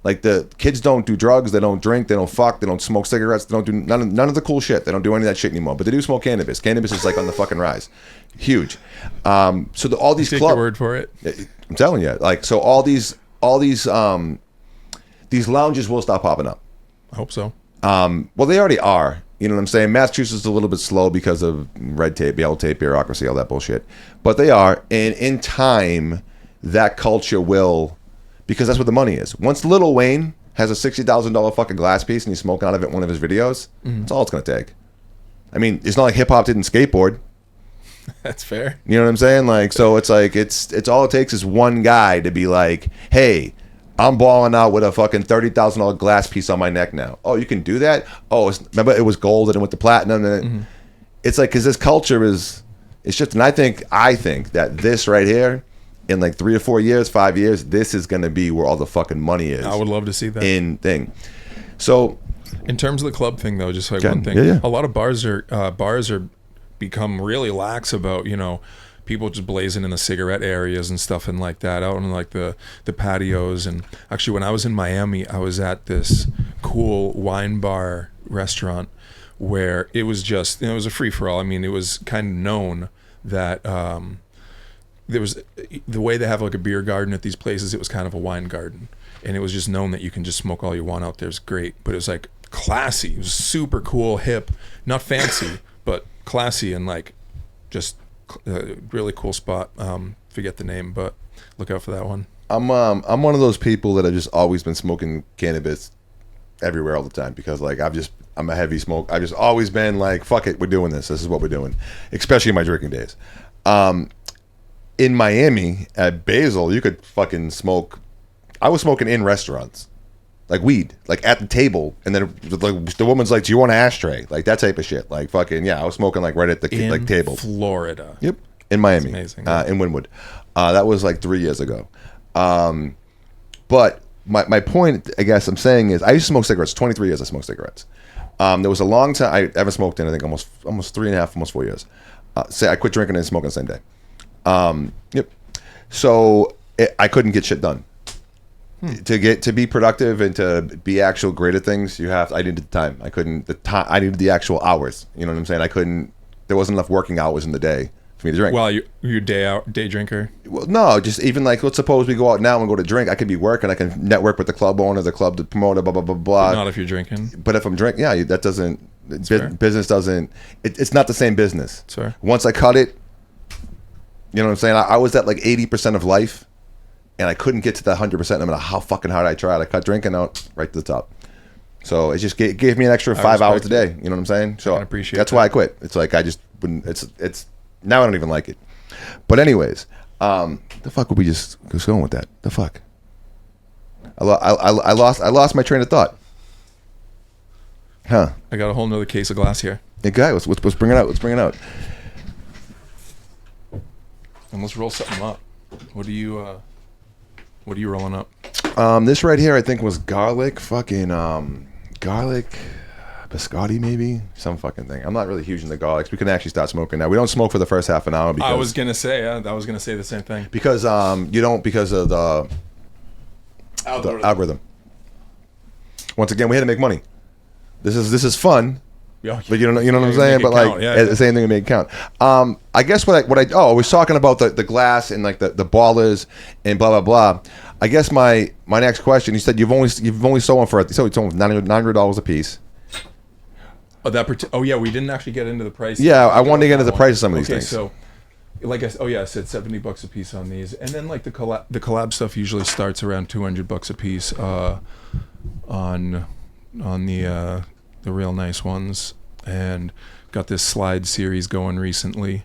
Like the kids don't do drugs, they don't drink, they don't fuck, they don't smoke cigarettes, they don't do none of the cool shit. They don't do any of that shit anymore. But they do smoke cannabis. Cannabis is like on the fucking rise, huge. So all these clubs. Take your word for it. I'm telling you, like so all these lounges will stop popping up. I hope so. Well, they already are. You know what I'm saying? Massachusetts is a little bit slow because of red tape, yellow tape, bureaucracy, all that bullshit. But they are, and in time, that culture will. Because that's what the money is. Once Lil Wayne has a $60,000 fucking glass piece and he's smoking out of it in one of his videos, that's all it's going to take. I mean, it's not like hip hop didn't skateboard. That's fair. You know what I'm saying? Like, so it's like, it's all it takes is one guy to be like, hey, I'm balling out with a fucking $30,000 glass piece on my neck now. Oh, you can do that? Oh, remember it was gold and it went to platinum. And it's like, because this culture is, it's just, and I think that this right here, in like 3 or 4 years, 5 years, this is going to be where all the fucking money is. I would love to see that. Thing. So, in terms of the club thing, though, just like one thing, a lot of bars are become really lax about, you know, people just blazing in the cigarette areas and stuff and like that out on like the patios. And actually, when I was in Miami, I was at this cool wine bar restaurant where it was just, you know, it was a free for all. I mean, it was kind of known that. There was the way they have like a beer garden at these places. It was kind of a wine garden, and it was just known that you can just smoke all you want out there. It's great, but it was like classy. It was super cool, hip, not fancy, but classy and like just really cool spot. Forget the name, but look out for that one. I'm one of those people that have just always been smoking cannabis everywhere all the time because like I'm a heavy smoke. I've just always been like, fuck it, we're doing this. This is what we're doing, especially in my drinking days. In Miami at Basil, you could fucking smoke. I was smoking in restaurants, like weed, like at the table, and then like the woman's like, "Do you want an ashtray?" Like that type of shit. Like fucking yeah, I was smoking like right at the like table. Florida. Yep, in Miami, amazing. In Wynwood. That was like 3 years ago. But my point, I guess I'm saying is, I used to smoke cigarettes. 23 years I smoked cigarettes. There was a long time I haven't smoked in I think almost 3.5, almost 4 years. Say I quit drinking and smoking the same day. Yep. So I couldn't get shit done. To be productive and to be actual great at things, I needed the time. I needed the actual hours. You know what I'm saying? There wasn't enough working hours in the day for me to drink. Well, you're day drinker? Well, no, just even like, let's suppose we go out now and go to drink. I could be working. I can network with the club owner, the club promoter, blah, blah, blah, blah. Not if you're drinking. But if I'm drinking, yeah, that doesn't, business doesn't, it's not the same business. Sure. Once I cut it, you know what I'm saying? I was at like 80% of life, and I couldn't get to that 100% no matter how fucking hard I tried. I cut drinking out right to the top. So it just gave me an extra 5 hours a day. You know what I'm saying? So I appreciate that's why I quit. It's like I just wouldn't. It's Now I don't even like it. But anyways, the fuck would we just going with that? The fuck. I lost my train of thought. Huh? I got a whole nother case of glass here. Hey, guy, let's bring it out. Let's bring it out. And let's roll something up. What are you rolling up? This right here, I think was garlic biscotti, maybe some fucking thing. I'm not really huge into garlics. We can actually start smoking now. We don't smoke for the first half an hour because I was gonna say the same thing because you don't because of the algorithm. Once again, we had to make money. This is fun. Yeah, but you know what I'm saying. But like the same thing to make it count. I guess I was talking about the glass and like the ballers and blah blah blah. I guess my next question. You said you've only sold one for $900 a piece. Oh yeah, we didn't actually get into the price. Yeah, I wanted to get into the price of some of these things. So like I said $70 a piece on these, and then like the collab stuff usually starts around $200 a piece on the real nice ones, and got this slide series going recently.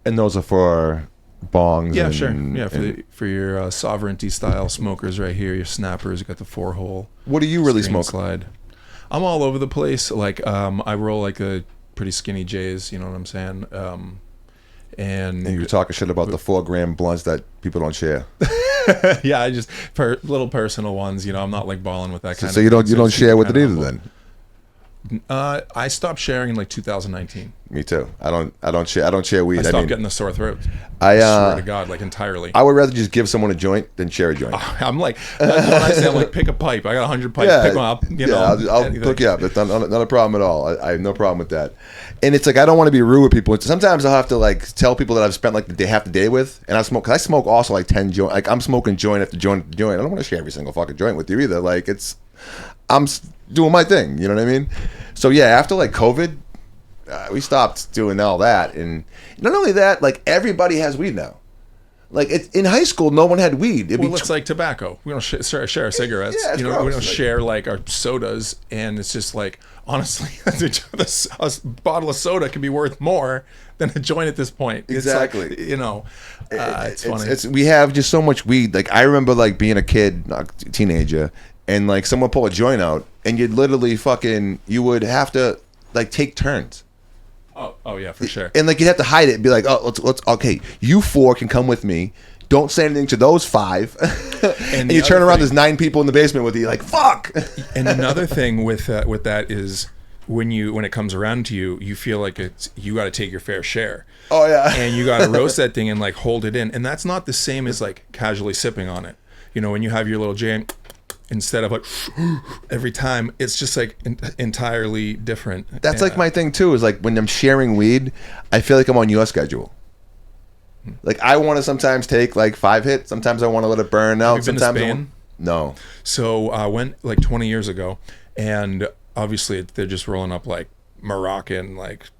And those are for bongs. Yeah, sure. Yeah, for your sovereignty style smokers right here, your snappers. You got the 4-hole. What do you really smoke? Slide. I'm all over the place. Like I roll like a pretty skinny J's. You know what I'm saying? And you're talking shit about the 4-gram blunts that people don't share. Yeah, I just little personal ones. You know, I'm not like balling with that kind of. So you don't share with it either then. I stopped sharing in like 2019. Me too. I don't share weed. I stopped getting the sore throat. I swear to God, like entirely. I would rather just give someone a joint than share a joint. I'm like, that's what I say. I'm like, pick a pipe. I got 100 pipes. Pick one up. You know, I'll hook you up. That's not a problem at all. I have no problem with that. And it's like I don't want to be rude with people. Sometimes I'll have to like tell people that I've spent like half the day with, and I smoke. Cause I smoke also like 10 joint. Like I'm smoking joint after joint after joint. I don't want to share every single fucking joint with you either. Like I'm doing my thing. You know what I mean? So yeah, after like COVID, we stopped doing all that, and not only that, like everybody has weed now. Like in high school, no one had weed. It's like tobacco. We don't share our cigarettes. Yeah, you know, we don't share like our sodas, and it's just like honestly, a bottle of soda can be worth more than a joint at this point. Exactly. It's like, you know, it's funny. We have just so much weed. Like I remember like being a kid, a teenager, and like someone pull a joint out, and you'd literally you would have to like take turns. Oh yeah, for sure. And like you'd have to hide it and be like, oh, let's okay, you 4 can come with me. Don't say anything to those 5. And you turn around, there's 9 people in the basement with you, like fuck. And another thing with that is when it comes around to you, you feel like you got to take your fair share. Oh yeah. And you got to roast that thing and like hold it in, and that's not the same as like casually sipping on it. You know, when you have your little jam. Instead of like every time, it's just like entirely different. That's like my thing too. Is like when I'm sharing weed, I feel like I'm on your schedule. Like I want to sometimes take like 5 hits. Sometimes I want to let it burn out. Have you been sometimes to Spain? No. So I went like 20 years ago, and obviously they're just rolling up like Moroccan like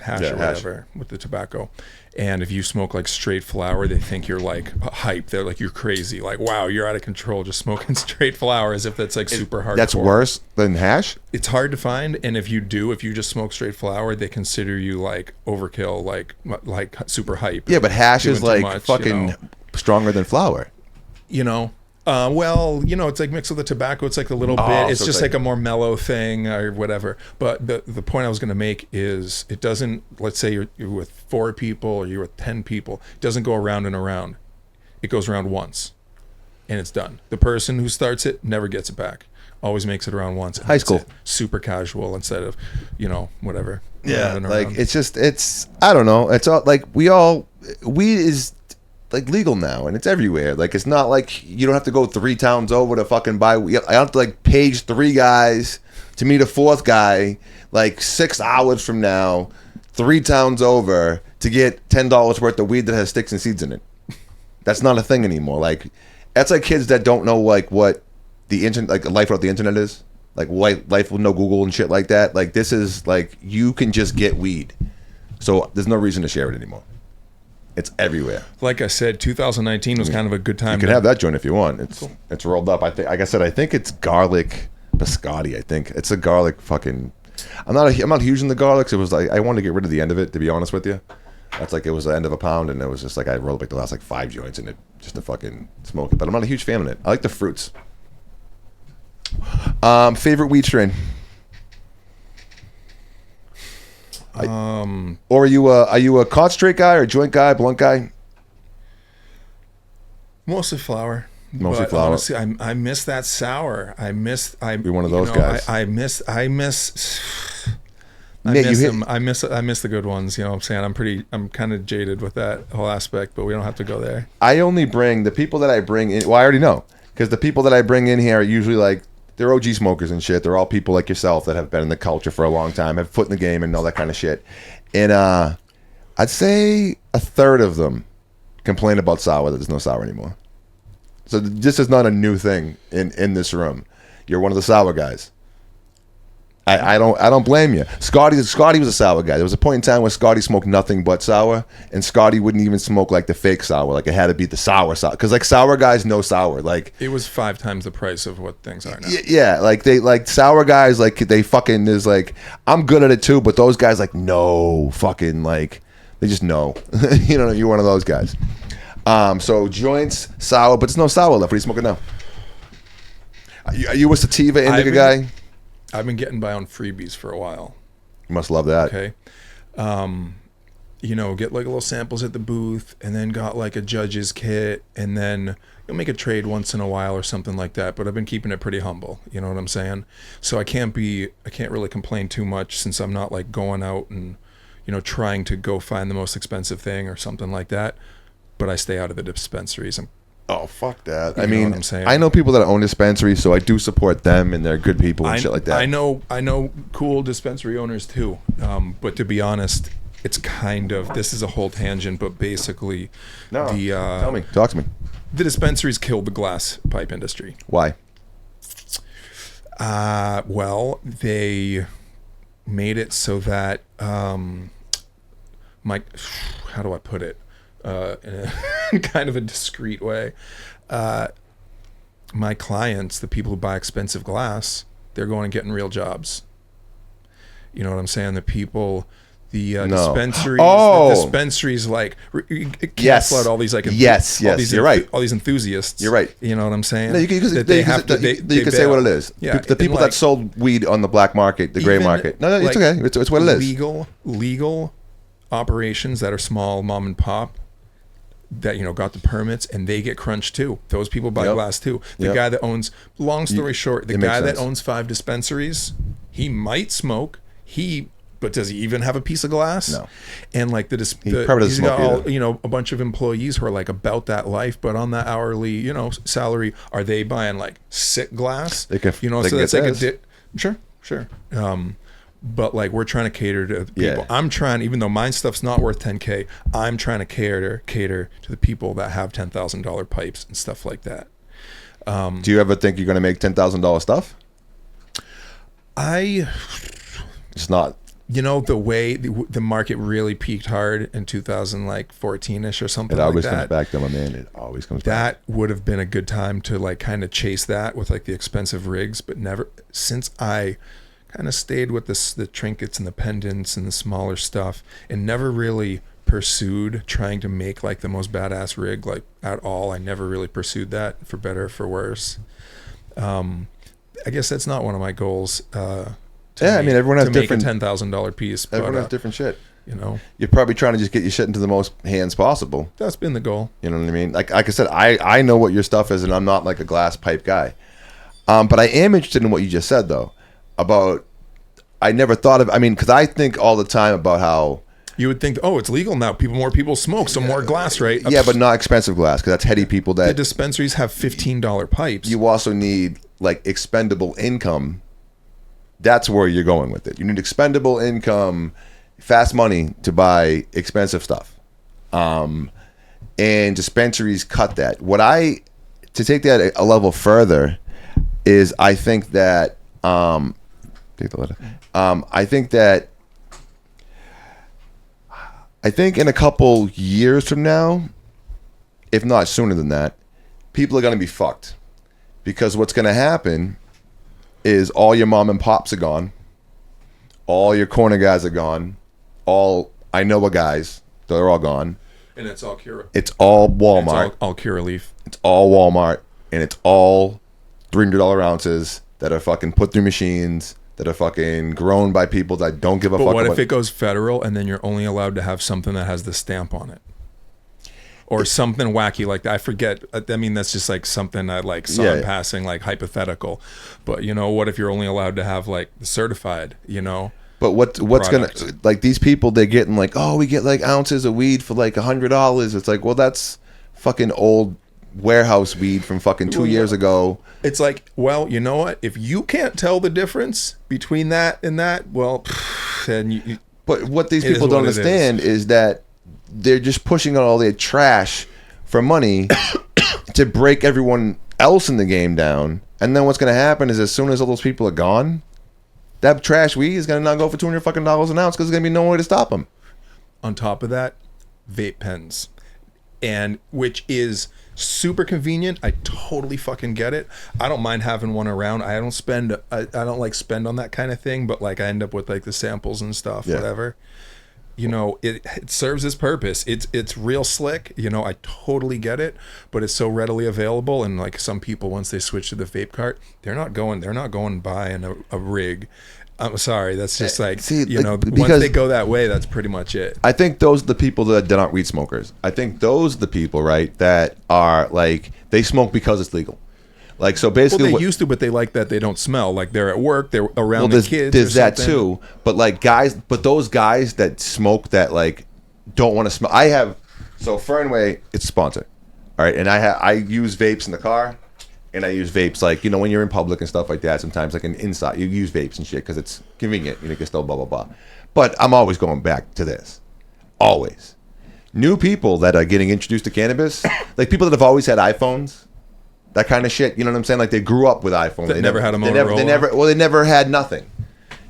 hash or whatever with the tobacco. And if you smoke like straight flower, they think you're like hype. They're like, you're crazy. Like, wow, you're out of control just smoking straight flower, as if that's like super hardcore. That's worse than hash? It's hard to find. And if you just smoke straight flower, they consider you like overkill, like super hype. Yeah, but hash is like fucking stronger than flower. You know? Well, you know, it's like mixed with the tobacco. It's like a little bit. It's just like a more mellow thing or whatever. But the point I was going to make is it doesn't. Let's say you're with 4 people or you're with 10 people. It doesn't go around and around. It goes around once, and it's done. The person who starts it never gets it back. Always makes it around once. High school, super casual instead of, you know, whatever. Yeah, like it's I don't know. It's all like weed is like legal now, and it's everywhere. Like it's not like you don't have to go 3 towns over to fucking buy. I have to like page 3 guys to meet a 4th guy like 6 hours from now, 3 towns over to get $10 worth of weed that has sticks and seeds in it. That's not a thing anymore. Like that's like kids that don't know like what the internet, like life without the internet is. Like life with no Google and shit like that. Like this is like you can just get weed, so there's no reason to share it anymore. It's everywhere. Like I said, 2019 was kind of a good time. You can have that joint if you want. It's rolled up. I think, like I said, I think it's garlic biscotti. I think it's a garlic fucking. I'm not huge in the garlics. It was like I wanted to get rid of the end of it, to be honest with you. That's like, it was the end of a pound, and it was just like I rolled like the last like 5 joints in it just to fucking smoke it. But I'm not a huge fan of it. I like the fruits. Favorite weed strain? Or are you a concentrate guy or a joint guy, blunt guy? Mostly flower. Mostly but flower. Honestly, I miss that sour. You're one of those guys. I miss them. I miss the good ones. You know what I'm saying? I'm kind of jaded with that whole aspect, but we don't have to go there. I only bring the people that I bring in. Well, I already know, because the people that I bring in here are usually like, they're OG smokers and shit. They're all people like yourself that have been in the culture for a long time, have foot in the game and all that kind of shit. And I'd say a third of them complain about sour, that there's no sour anymore. So this is not a new thing in this room. You're one of the sour guys. I don't blame you. Scotty was a sour guy. There was a point in time where Scotty smoked nothing but sour, and Scotty wouldn't even smoke like the fake sour. Like, it had to be the sour, because like sour guys know sour. Like, it was 5 times the price of what things are now. Yeah, like they like sour guys. Like, they fucking is like, I'm good at it too, but those guys like, no, fucking, like, they just know. You know, you're one of those guys. So joints, sour, but there's no sour left. What are you smoking now? Are you a sativa indica guy? I've been getting by on freebies for a while. You must love that. Okay. You know, get like little samples at the booth, and then got like a judge's kit, and then you'll make a trade once in a while or something like that. But I've been keeping it pretty humble. You know what I'm saying? So I can't really complain too much, since I'm not like going out and, you know, trying to go find the most expensive thing or something like that. But I stay out of the dispensaries. Oh, fuck that. I mean, what I'm saying? I know people that own dispensaries, so I do support them, and they're good people and shit like that. I know cool dispensary owners too. But to be honest, it's kind of, this is a whole tangent, but basically, talk to me. The dispensaries killed the glass pipe industry. Why? Well, they made it so that, how do I put it? In a kind of a discreet way, my clients, the people who buy expensive glass, they're going and getting real jobs. You know what I'm saying? The people, dispensaries like cancel out all these like you're right. All these enthusiasts. You're right. You know what I'm saying? No, you can say what it is. Yeah, the people that sold weed on the black market, the gray market. No, it's okay. It's what it is. Legal operations that are small, mom and pop, that, you know, got the permits, and they get crunched too. Those people buy glass too. The guy that owns, long story short, the guy that owns 5 dispensaries, he might smoke, but does he even have a piece of glass? No. And like he's got all, you know, a bunch of employees who are like about that life, but on that hourly, you know, salary, are they buying like sick glass? You know, so that's like sure. But like, we're trying to cater to the people. I'm trying, even though my stuff's not worth $10K, I'm trying to cater to the people that have $10,000 pipes and stuff like that. Do you ever think you're going to make $10,000 stuff? It's not. You know, the way the market really peaked hard in 2014-ish or something like that. It always comes back to my man. It always comes back. That would have been a good time to like kind of chase that with like the expensive rigs, but never, since I kind of stayed with the trinkets and the pendants and the smaller stuff, and never really pursued trying to make like the most badass rig like at all. I never really pursued that, for better or for worse. I guess that's not one of my goals. I mean, everyone has different, make a $10,000 piece. Everyone has different shit. You know, you're probably trying to just get your shit into the most hands possible. That's been the goal. You know what I mean? Like I said, I know what your stuff is, and I'm not like a glass pipe guy. But I am interested in what you just said though. About, I never thought of, I mean, because I think all the time about how you would think, oh, it's legal now, more people smoke, some more glass, right? Yeah, but not expensive glass, because that's heady people that... The dispensaries have $15 pipes. You also need, like, expendable income. That's where you're going with it. You need expendable income, fast money to buy expensive stuff. And dispensaries cut that. To take that a level further, is I think that... I think in a couple years from now, if not sooner than that, people are going to be fucked. Because what's going to happen is all your mom and pops are gone. All your corner guys are gone. All I know guys They're all gone. And it's all Cura. It's all Walmart. It's all Curaleaf. It's all Walmart, and it's all $300 ounces that are fucking put through machines, that are fucking grown by people that don't give a fuck. But what about if it goes federal and then you're only allowed to have something that has the stamp on it? Or something wacky like that. I forget. I mean, that's just like something I like saw in passing, like hypothetical. But you know, what if you're only allowed to have like certified, you know? But what's product. gonna, like, these people, they're getting like, oh, we get like ounces of weed for like $100. It's like, well, that's fucking old warehouse weed from fucking 2 years ago. It's like, well, you know what? If you can't tell the difference between that and that, well, then you. But what these people don't understand is that they're just pushing out all their trash for money to break everyone else in the game down. And then what's going to happen is, as soon as all those people are gone, that trash weed is going to not go for $200 fucking an ounce, because there's going to be no way to stop them. On top of that, vape pens, and which is super convenient. I totally fucking get it. I don't mind having one around. I don't spend like spend on that kind of thing, but like I end up with like the samples and stuff, whatever. You know, it serves its purpose. It's real slick. You know, I totally get it, but it's so readily available. And like some people, once they switch to the vape cart, they're not going buying a rig. I'm sorry, that's just like, you know, once they go that way, that's pretty much it. I think those are the people that aren't weed smokers. I think those are the people, right, that are like, they smoke because it's legal. Like, so basically, well, they used to, but they like that they don't smell. Like they're at work, they're around the kids. There's that too. But like those guys that smoke that like don't want to smell. So Fernway, it's sponsored, all right. And I use vapes in the car, and I use vapes like, you know, when you're in public and stuff like that. Sometimes like inside, you use vapes and shit because it's convenient. You know, you can still blah blah blah. But I'm always going back to this. Always, new people that are getting introduced to cannabis, like people that have always had iPhones. That kind of shit, you know what I'm saying? Like they grew up with iPhone. They never had a Motorola. They never had nothing.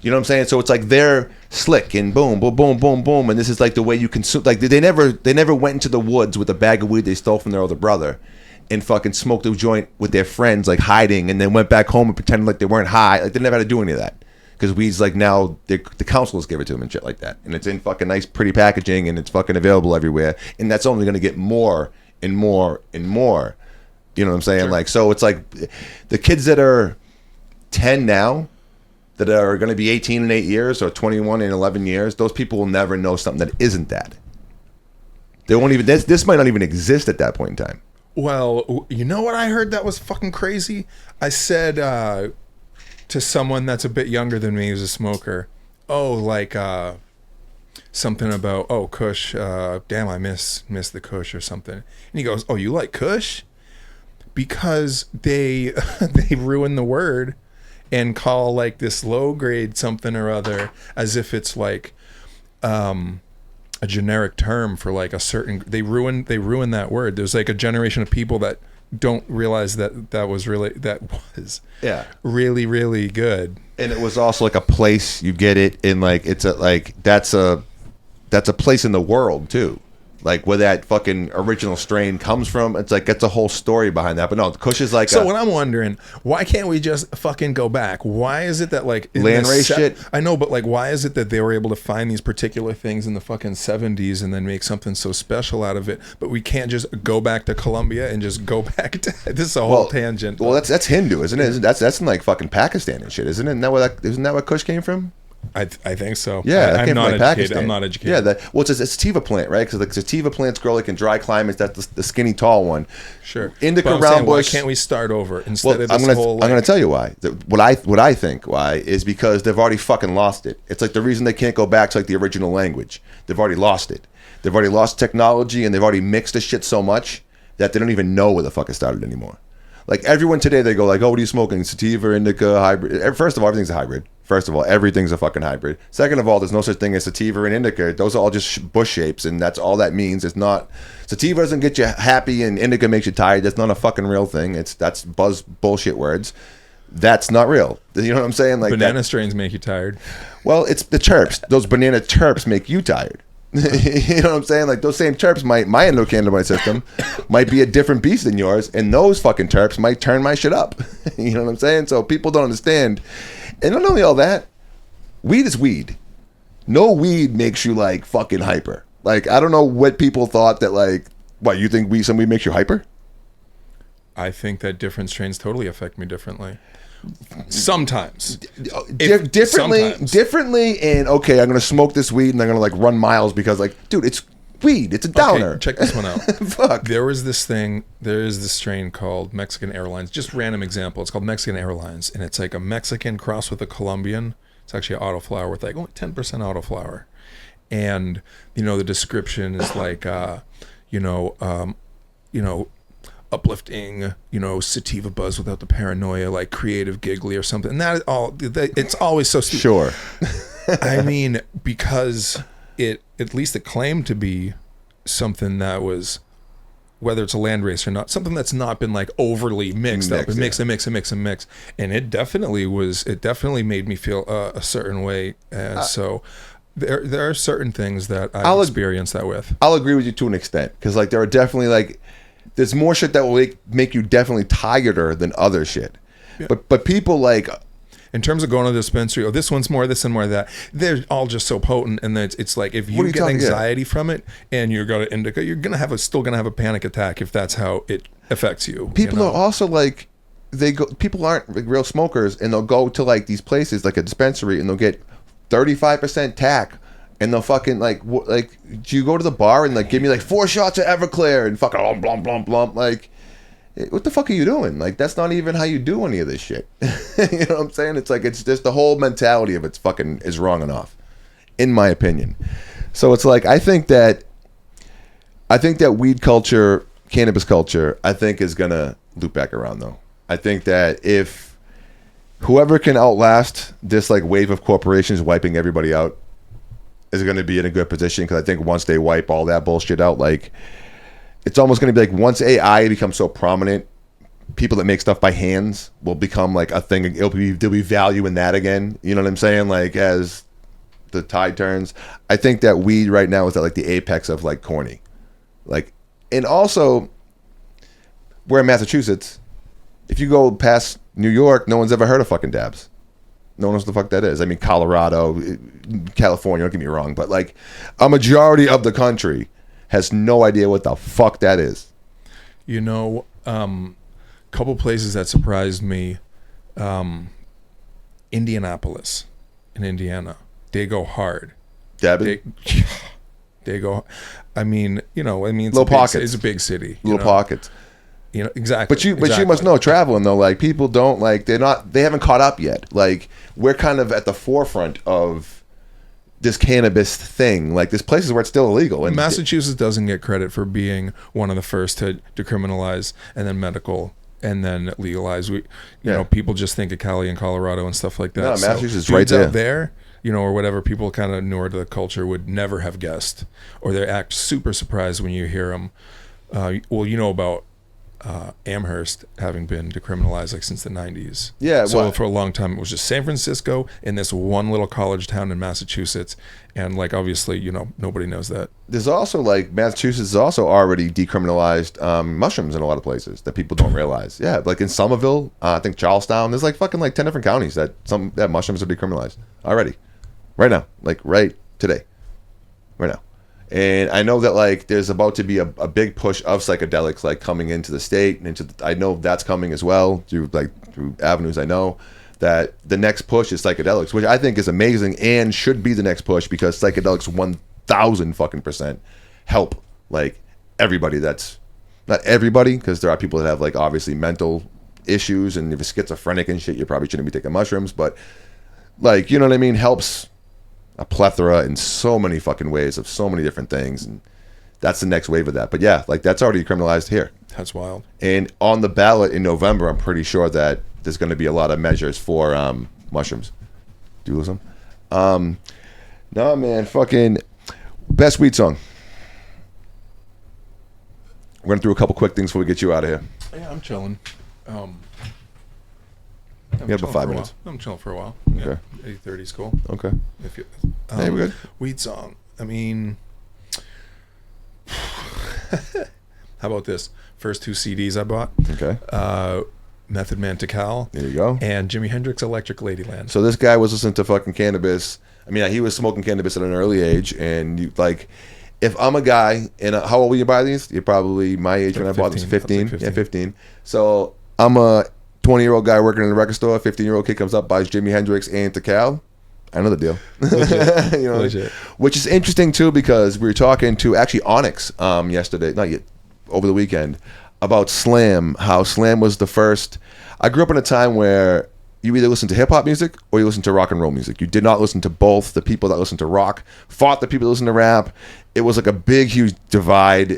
You know what I'm saying? So it's like they're slick and boom, boom, boom, boom, boom, and this is like the way you consume. Like they never went into the woods with a bag of weed they stole from their older brother, and fucking smoked a joint with their friends, like hiding, and then went back home and pretended like they weren't high. Like they never had to do any of that, because weed's like now the councils give it to them and shit like that, and it's in fucking nice, pretty packaging, and it's fucking available everywhere, and that's only gonna get more and more and more. You know what I'm saying? Sure. Like, so it's like the kids that are 10 now that are going to be 18 in 8 years, or 21 in 11 years, those people will never know something that isn't that. They won't even, this might not even exist at that point in time. Well, you know what I heard that was fucking crazy? I said to someone that's a bit younger than me who's a smoker, something about, Kush, damn, I miss the Kush or something. And he goes, oh, you like Kush? Because they ruin the word and call like this low grade something or other as if it's like a generic term for like a certain. They ruin that word. There's like a generation of people that don't realize that was really really, really good. And it was also like a place you get it in, like it's a like that's a place in the world too. Like where that fucking original strain comes from, it's like it's a whole story behind that. But no, Kush is like. So what I'm wondering, why can't we just fucking go back? Why is it that like land race shit? I know, but like, why is it that they were able to find these particular things in the fucking 70s and then make something so special out of it? But we can't just go back to Colombia and just go back to this is a whole tangent. Well, that's Hindu, isn't it? That's in like fucking Pakistan and shit, isn't it? Isn't that where Kush came from? I think so. Yeah, I'm not educated. I'm not educated. Yeah, it's a sativa plant, right? Because like sativa plants grow like in dry climates. That's the skinny tall one. Sure. Indica round bush. Why can't we start over instead of this whole? I'm going to tell you why. What I think why is because they've already fucking lost it. It's like the reason they can't go back to like the original language. They've already lost it. They've already lost technology, and they've already mixed the shit so much that they don't even know where the fuck it started anymore. Like everyone today, they go like, "Oh, what are you smoking? Sativa, indica, hybrid." First of all, everything's a hybrid. First of all, everything's a fucking hybrid. Second of all, there's no such thing as sativa and indica. Those are all just bush shapes, and that's all that means. It's not. Sativa doesn't get you happy, and indica makes you tired. That's not a fucking real thing. That's bullshit words. That's not real. You know what I'm saying? Like banana strains make you tired. Well, it's the terps. Those banana terps make you tired. You know what I'm saying? Like those same terps, my endocannabinoid system might be a different beast than yours, and those fucking terps might turn my shit up. You know what I'm saying? So people don't understand. And not only all that, weed is weed. No weed makes you like fucking hyper. Like, I don't know what people thought that, like, what, you think some weed makes you hyper? I think that different strains totally affect me differently. Sometimes. Differently, and okay, I'm going to smoke this weed and I'm going to, like, run miles because, like, dude, it's weed. It's a downer. Okay, check this one out. Fuck. There is this strain called Mexican Airlines. Just random example. It's called Mexican Airlines, and it's like a Mexican crossed with a Colombian. It's actually an autoflower with like only 10% autoflower. And, the description is like, uplifting, sativa buzz without the paranoia, like creative giggly or something. And it's always so stupid. Sure. I mean, because at least it claimed to be something that was, whether it's a land race or not, something that's not been like overly mixed up and mix. And it definitely made me feel a certain way. So there are certain things that I've experienced that with. I'll agree with you to an extent, because like there are definitely like there's more shit that will make you definitely tireder than other shit. Yeah. But people like, in terms of going to the dispensary, this one's more this and more that, they're all just so potent, and it's like if you get anxiety from it and you're going to indica, you're still gonna have a panic attack if that's how it affects you. People are also like, people aren't like real smokers, and they'll go to like these places like a dispensary and they'll get 35% tack, and they'll fucking like do you go to the bar and like give me like 4 shots of Everclear and fucking blump blump blump, like what the fuck are you doing? Like, that's not even how you do any of this shit. You know what I'm saying? It's like, it's just the whole mentality of it's fucking is wrong and off, in my opinion. So it's like, I think that weed culture, cannabis culture, I think is gonna loop back around though. I think that if whoever can outlast this like wave of corporations wiping everybody out is going to be in a good position, because I think once they wipe all that bullshit out, like, it's almost going to be like once AI becomes so prominent, people that make stuff by hands will become like a thing. There'll be value in that again. You know what I'm saying? Like, as the tide turns, I think that weed right now is at like the apex of like corny. Like, and also we're in Massachusetts. If you go past New York, no one's ever heard of fucking dabs. No one knows what the fuck that is. I mean, Colorado, California, don't get me wrong, but like a majority of the country has no idea what the fuck that is. Couple places that surprised me. Indianapolis in Indiana. They go hard. Dabbing? They go, it's little pockets. It's a big city. Little pockets. Exactly. But you must know, traveling though, like people don't like, they haven't caught up yet. Like, we're kind of at the forefront of this cannabis thing. Like, there's places where it's still illegal. And Massachusetts doesn't get credit for being one of the first to decriminalize and then medical and then legalize. People just think of Cali and Colorado and stuff like that. No, Massachusetts is right there. Out there, or whatever, people kind of newer to the culture would never have guessed, or they act super surprised when you hear them. About Amherst having been decriminalized like since the 90s. Yeah. So for a long time it was just San Francisco and this one little college town in Massachusetts, and like obviously nobody knows that. There's also like Massachusetts has also already decriminalized mushrooms in a lot of places that people don't realize. Yeah, like in Somerville, I think Charlestown, there's like fucking like 10 different counties that mushrooms are decriminalized already, right now, like right today, right now. And I know that like there's about to be a big push of psychedelics like coming into the state, and I know that's coming as well through avenues. I know that the next push is psychedelics, which I think is amazing and should be the next push, because psychedelics 1,000 fucking % help like everybody. That's not everybody, because there are people that have like obviously mental issues, and if you're schizophrenic and shit, you probably shouldn't be taking mushrooms, but like, you know what I mean, helps a plethora in so many fucking ways of so many different things, and that's the next wave of that. But yeah, like that's already criminalized here. That's wild. And on the ballot in November, I'm pretty sure that there's going to be a lot of measures for mushrooms. Do you lose them? No, man, fucking best weed song. We're going through a couple quick things before we get you out of here. Yeah, I'm chilling. We have about 5 minutes. I'm chilling for a while. Okay. 8:30 is cool. Okay. Hey, we're good. Weed song. I mean, how about this? First 2 CDs I bought. Okay. Method Man Tikal. There you go. And Jimi Hendrix Electric Ladyland. So this guy was listening to fucking cannabis. I mean, he was smoking cannabis at an early age, and if I'm a guy, and how old were you buy these? You're probably my age when I bought these. 15. 15? Yeah, 15. So I'm a 20-year-old guy working in a record store. A 15-year-old kid comes up, buys Jimi Hendrix and Tikal. I know the deal. Legit. You know, Legit. Which is interesting too, because we were talking to actually Onyx yesterday, not yet, over the weekend, about Slam. How Slam was the first. I grew up in a time where you either listen to hip hop music or you listen to rock and roll music. You did not listen to both. The people that listened to rock fought the people that listened to rap. It was like a big, huge divide.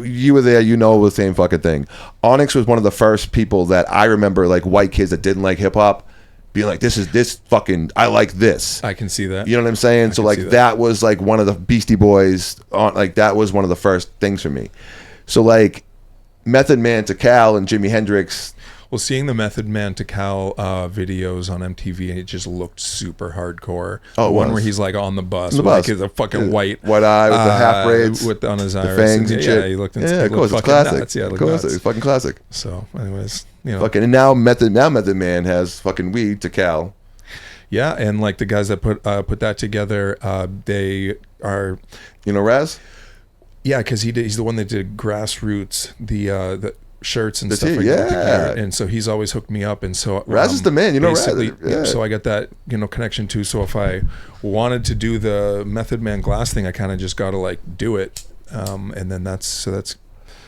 You were there, you know the same fucking thing. Onyx was one of the first people that I remember, like white kids that didn't like hip hop, being like, this fucking, I like this. I can see that. You know what I'm saying? So like that was like one of the Beastie Boys, like that was one of the first things for me. So like Method Man to Cal and Jimi Hendrix. Well, seeing the Method Man to Cal videos on MTV, it just looked super hardcore. Oh, the one where he's like on the bus, with bus. like a fucking white eye with the half braids, on his iris, the fangs and shit. Yeah, he looked. Of course, it's classic. Nuts. Yeah, of course, it's fucking classic. So, anyways, you know, fucking, and now Method Man has fucking weed to Cal. Yeah, and like the guys that put that together, they are, you know, Raz. Yeah, because he's the one that did Grassroots, the shirts and the stuff tea, like yeah. that. And so he's always hooked me up. And so Raz is the man, you know, Raz. Yeah. So I got that, you know, connection too. So if I wanted to do the Method Man Glass thing, I kind of just got to like do it. And then that's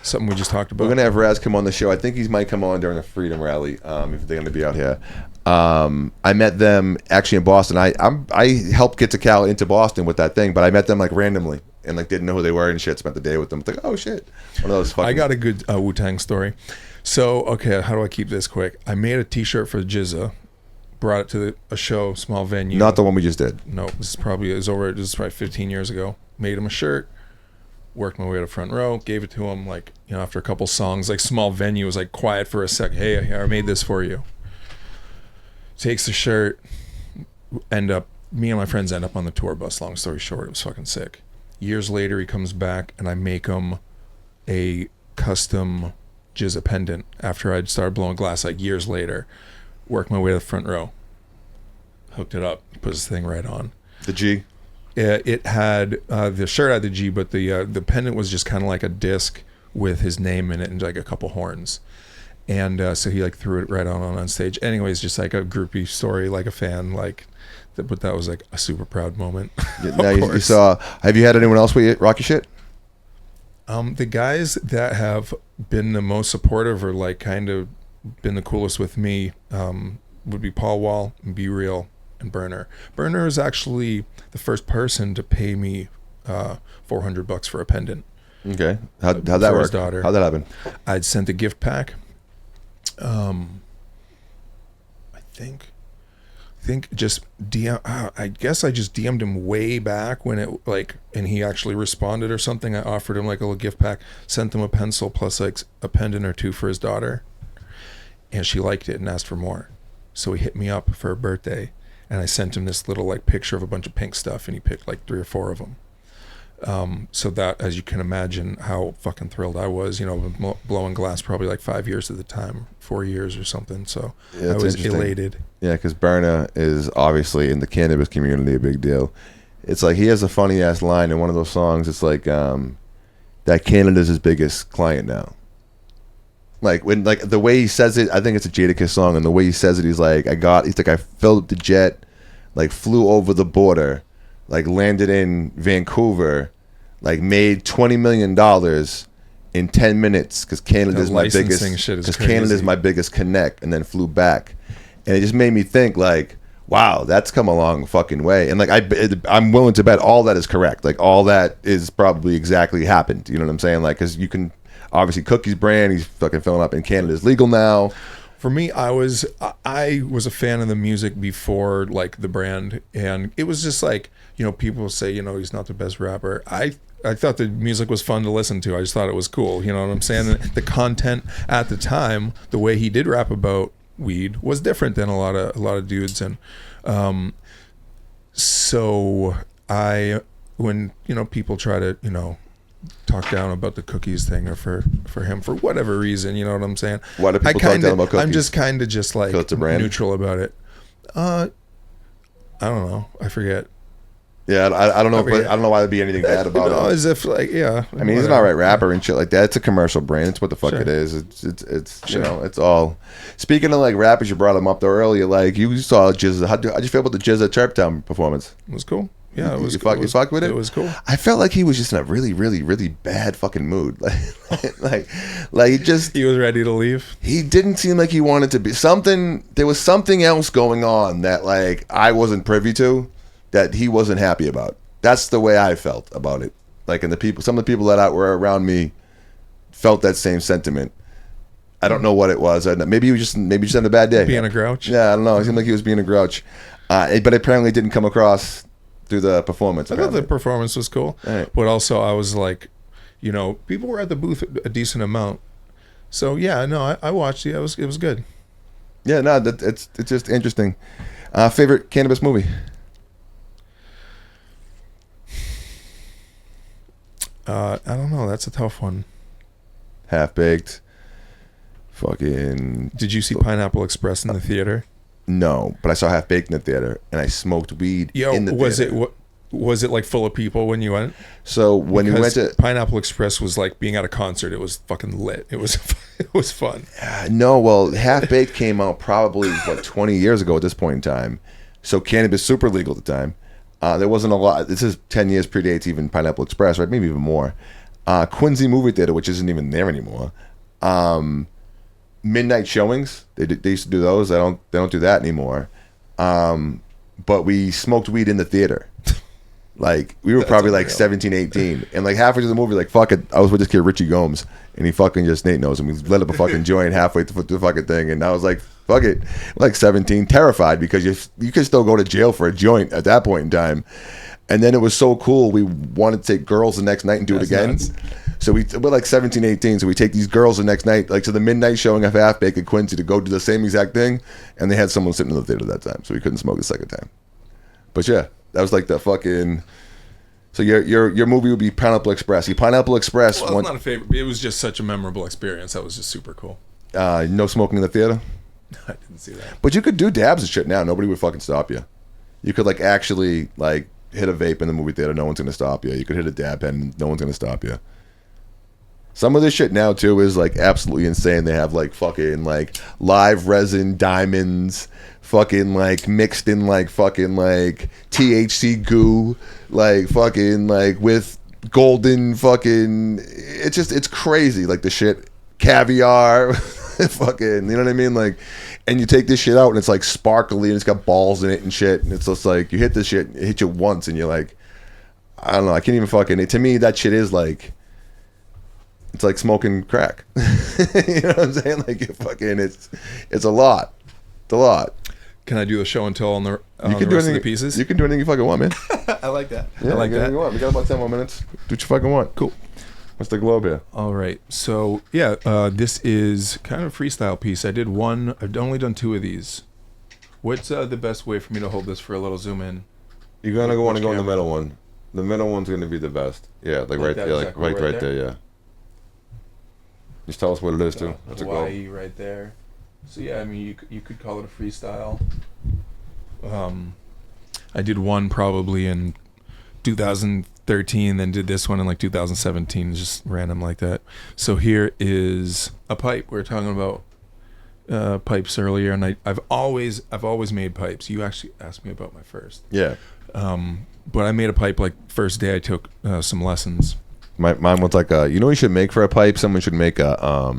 something we just talked about. We're gonna have Raz come on the show. I think he might come on during a Freedom Rally if they're gonna be out here. I met them actually in Boston. I helped get to Cal into Boston with that thing, but I met them like randomly and like didn't know who they were and shit. Spent the day with them. It's like, oh shit, one of those fucking. I got a good Wu-Tang story. So okay, how do I keep this quick? I made a T-shirt for Jizza, brought it to a show, small venue. Not the one we just did. No, this is probably 15 years ago. Made him a shirt. Worked my way to front row, gave it to him, like, you know, after a couple songs, like small venue, was like quiet for a sec. Hey, I made this for you. Takes the shirt, me and my friends end up on the tour bus, long story short. It was fucking sick. Years later, he comes back and I make him a custom Jizza pendant after I'd started blowing glass, like years later. Worked my way to the front row. Hooked it up, put this thing right on. The G? It had, the shirt had the G, but the pendant was just kind of like a disc with his name in it and like a couple horns. And so he like threw it right on stage. Anyways, just like a groupie story, like a fan, like, but that was like a super proud moment. Now you saw, have you had anyone else with you rock your shit? The guys that have been the most supportive or like kind of been the coolest with me would be Paul Wall, Be Real, and Burner. Burner is actually the first person to pay me $400 for a pendant. Okay, how'd that work? Daughter. How'd that happen? I'd sent a gift pack. I think just DM. I guess I just DM'd him way back when it like, and he actually responded or something. I offered him like a little gift pack, sent him a pencil plus like a pendant or two for his daughter, and she liked it and asked for more. So he hit me up for her birthday, and I sent him this little like picture of a bunch of pink stuff, and he picked like 3 or 4 of them. So that, as you can imagine, how fucking thrilled I was, you know, blowing glass probably like 5 years at the time, 4 years or something. So yeah, I was elated. Yeah, because Berna is obviously in the cannabis community a big deal. It's like he has a funny ass line in one of those songs. It's like that Canada's his biggest client now. Like when like the way he says it, I think it's a Jadakiss song, and the way he says it, he's like I filled up the jet, like flew over the border, like landed in Vancouver, like made $20 million in 10 minutes because Canada's my biggest. Because Canada's my biggest connect, and then flew back, and it just made me think like, wow, that's come a long fucking way. And like I'm willing to bet all that is correct. Like all that is probably exactly happened. You know what I'm saying? Like because you can obviously Cookie's brand, he's fucking filling up, and Canada's legal now. For me, I was a fan of the music before like the brand, and it was just like, you know, people say, you know, he's not the best rapper. I thought the music was fun to listen to. I just thought it was cool. You know what I'm saying? The content at the time, the way he did rap about weed was different than a lot of dudes, and so when you know people try to, you know, talk down about the cookies thing or for him for whatever reason, you know what I'm saying? Why do people talk down about cookies? I'm just kind of just like neutral about it. I don't know. I forget. Yeah, I don't know, but I don't know why there'd be anything bad about No, it. as if like yeah. I mean, he's an alright rapper and shit like that. It's a commercial brand. It's what the fuck Sure. it is. It's you know, it's all. Speaking of like rappers, you brought him up there earlier. Like you saw Jizz. How'd you feel about the Jizz at Chirptown performance? It was cool. Yeah, it was. You Cool. fucked with it. It was cool. I felt like he was just in a really, really, really bad fucking mood. Like he just. He was ready to leave. He didn't seem like he wanted to be something. There was something else going on that like I wasn't privy to, that he wasn't happy about. That's the way I felt about it. Like, and some of the people that were around me felt that same sentiment. I don't know what it was. Maybe he was just having a bad day. Being a grouch. Yeah, I don't know. It seemed like he was being a grouch, but apparently it didn't come across through the performance. I thought the performance was cool, right. But also I was like, you know, people were at the booth a decent amount. So yeah, no, I watched it. It was good. Yeah, no, it's just interesting. Favorite cannabis movie? I don't know. That's a tough one. Half Baked. Fucking. Did you see Pineapple Express in the theater? No, but I saw Half Baked in the theater, and I smoked weed in the theater. Was it like full of people when you went? So when we went to Pineapple Express was like being at a concert. It was fucking lit. It was fun. No, well, Half Baked came out probably 20 years ago at this point in time. So cannabis super legal at the time. There wasn't a lot. This is 10 years predates even Pineapple Express, right? Maybe even more. Quincy Movie Theater, which isn't even there anymore. Midnight showings. They used to do those. They don't do that anymore. But we smoked weed in the theater. Like we were probably like 17, 18, and like halfway through the movie, like fuck it, I was with this kid Richie Gomes, and he fucking just Nate knows him. We lit up a fucking joint halfway through the fucking thing, and I was like, fuck it, like 17, terrified because you could still go to jail for a joint at that point in time. And then it was so cool, we wanted to take girls the next night and do it again. Nuts. So we're like 17, 18, so we take these girls the next night, like to the midnight showing of Half Baked at Quincy to go do the same exact thing, and they had someone sitting in the theater that time, so we couldn't smoke the second time. But yeah, that was like the fucking. So your movie would be Pineapple Express. Pineapple Express. Well, it's not a favorite. It was just such a memorable experience. That was just super cool. No smoking in the theater. I didn't see that. But you could do dabs and shit now. Nobody would fucking stop you. You could like actually like hit a vape in the movie theater. No one's gonna stop you. You could hit a dab pen. No one's gonna stop you. Some of this shit now too is like absolutely insane. They have like fucking like live resin diamonds, fucking like mixed in like fucking like THC goo, like fucking like with golden fucking. It's crazy. Like the shit caviar, fucking. You know what I mean? Like, and you take this shit out and it's like sparkly and it's got balls in it and shit. And it's just like you hit this shit, it hit you once and you're like, I don't know. I can't even fucking. To me, that shit is like. It's like smoking crack. You know what I'm saying? Like it fucking, it's a lot. It's a lot. Can I do the show and tell on the You can the do rest anything. of the pieces? You can do anything you fucking want, man. I like that. Yeah, I like do anything that. you want. We got about 10 more minutes. Do what you fucking want. Cool. What's the globe here? All right. So yeah, this is kind of a freestyle piece. I did one. I've only done two of these. What's the best way for me to hold this for a little zoom in? You're gonna want to go in the camera? middle one. The middle one's gonna be the best. Yeah, like right that, there, like exactly right there. Yeah. Just tell us what it is too. That's a globe. Hawaii right there. So yeah, I mean you could call it a freestyle. I did one probably in 2013, then did this one in like 2017, just random like that. So here is a pipe. We were talking about pipes earlier, and I've always made pipes. You actually asked me about my first. Yeah. But I made a pipe like first day I took some lessons. Mine was like you know what you should make for a pipe? Someone should make a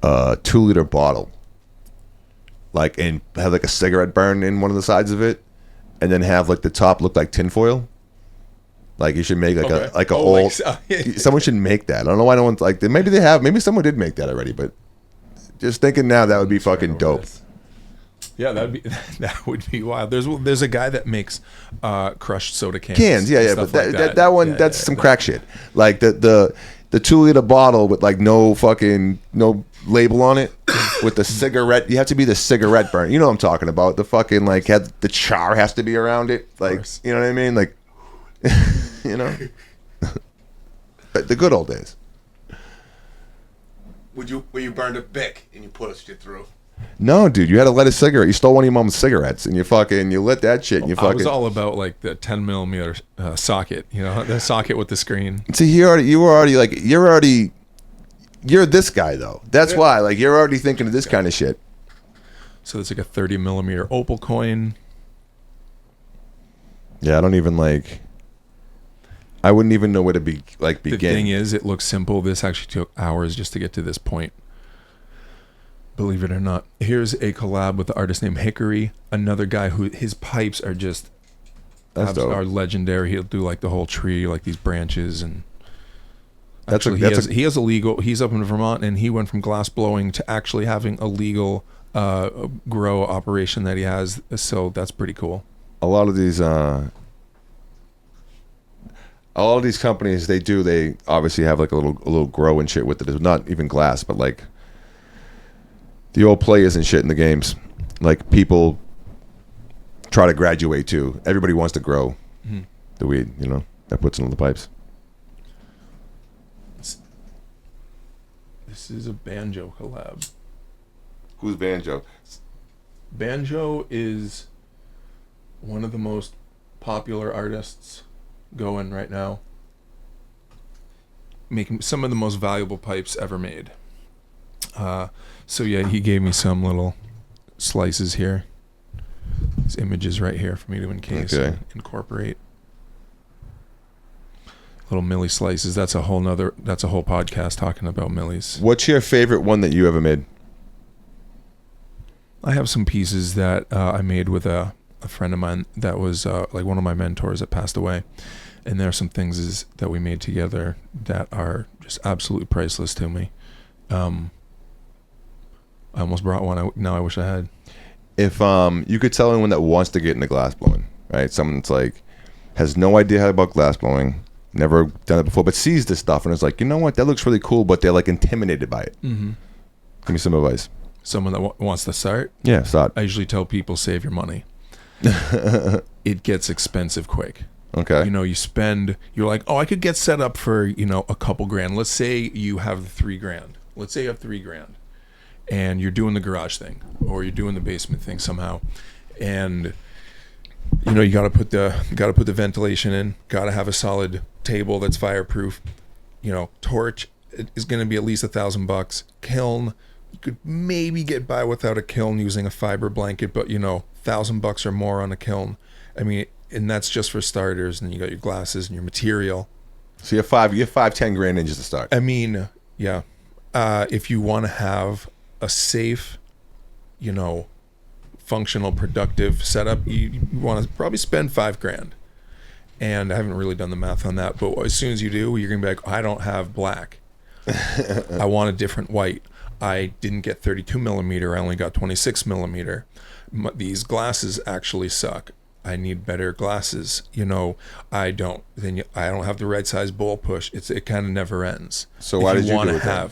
2-liter bottle. Like, and have like a cigarette burn in one of the sides of it, and then have like the top look like tinfoil. Like you should make like old. Someone should make that. I don't know why no one's like. Maybe they have. Maybe someone did make that already. But just thinking now, that would be fucking dope. Yeah, that would be wild. There's a guy that makes crushed soda cans. Yeah. But that one, that's some crack shit. Like the 2-liter bottle with like no label on it, with the cigarette. You have to be the cigarette burn. You know what I'm talking about? The fucking like the char has to be around it. Like you know what I mean? Like you know, the good old days. Where you burned a Bic and you put shit through? No, dude, you had to light a cigarette. You stole one of your mom's cigarettes, and you lit that shit. And you fucking. I was all about like the 10 millimeter socket, the socket with the screen. See, you're this guy though. That's why, like, you're already thinking of this kind of shit. So it's like a 30 millimeter opal coin. Yeah, I don't even like. I wouldn't even know where to begin. The thing is, it looks simple. This actually took hours just to get to this point. Believe it or not. Here's a collab with the artist named Hickory, another guy who his pipes are just are legendary. He'll do like the whole tree, like these branches, and he has a legal. He's up in Vermont, and he went from glass blowing to actually having a legal grow operation that he has. So that's pretty cool. A lot of these companies, they obviously have like a little grow and shit with it. It's not even glass, but like the old players and shit in the games, like people try to graduate to. Everybody wants to grow the weed, that puts into the pipes. This is a banjo collab. Who's Banjo? Banjo is one of the most popular artists going right now, making some of the most valuable pipes ever made. So yeah, he gave me some little slices here. These images right here for me to encase and incorporate. Little milli slices. That's a whole podcast talking about millis. What's your favorite one that you ever made? I have some pieces that I made with a friend of mine that was like one of my mentors that passed away. And there are some things that we made together that are just absolutely priceless to me. I almost brought one. Now I wish I had. If you could tell anyone that wants to get into glass blowing, right? Someone that's like has no idea about glass blowing, never done it before, but sees this stuff and is like, you know what, that looks really cool, but they're like intimidated by it. Mm-hmm. Give me some advice. Someone that wants to start? Yeah, start. I usually tell people, save your money. It gets expensive quick. Okay. You're like, oh, I could get set up for, a couple grand. Let's say you have $3,000. Let's say you have $3,000 and you're doing the garage thing or you're doing the basement thing somehow. And, you got to put the ventilation in, got to have a solid table that's fireproof, torch is going to be at least $1,000. Kiln, you could maybe get by without a kiln using a fiber blanket, but $1,000 or more on a kiln. I mean, and that's just for starters. And you got your glasses and your material. So you have $5-10 in just to start. I mean, yeah. If you want to have a safe, functional, productive setup, you want to probably spend $5,000. And I haven't really done the math on that, but as soon as you do, you're gonna be like, I don't have black. I want a different white. I didn't get 32 millimeter. I only got 26 millimeter. These glasses actually suck. I need better glasses. I don't have the right size bowl push. It kind of never ends. So why did you do it then?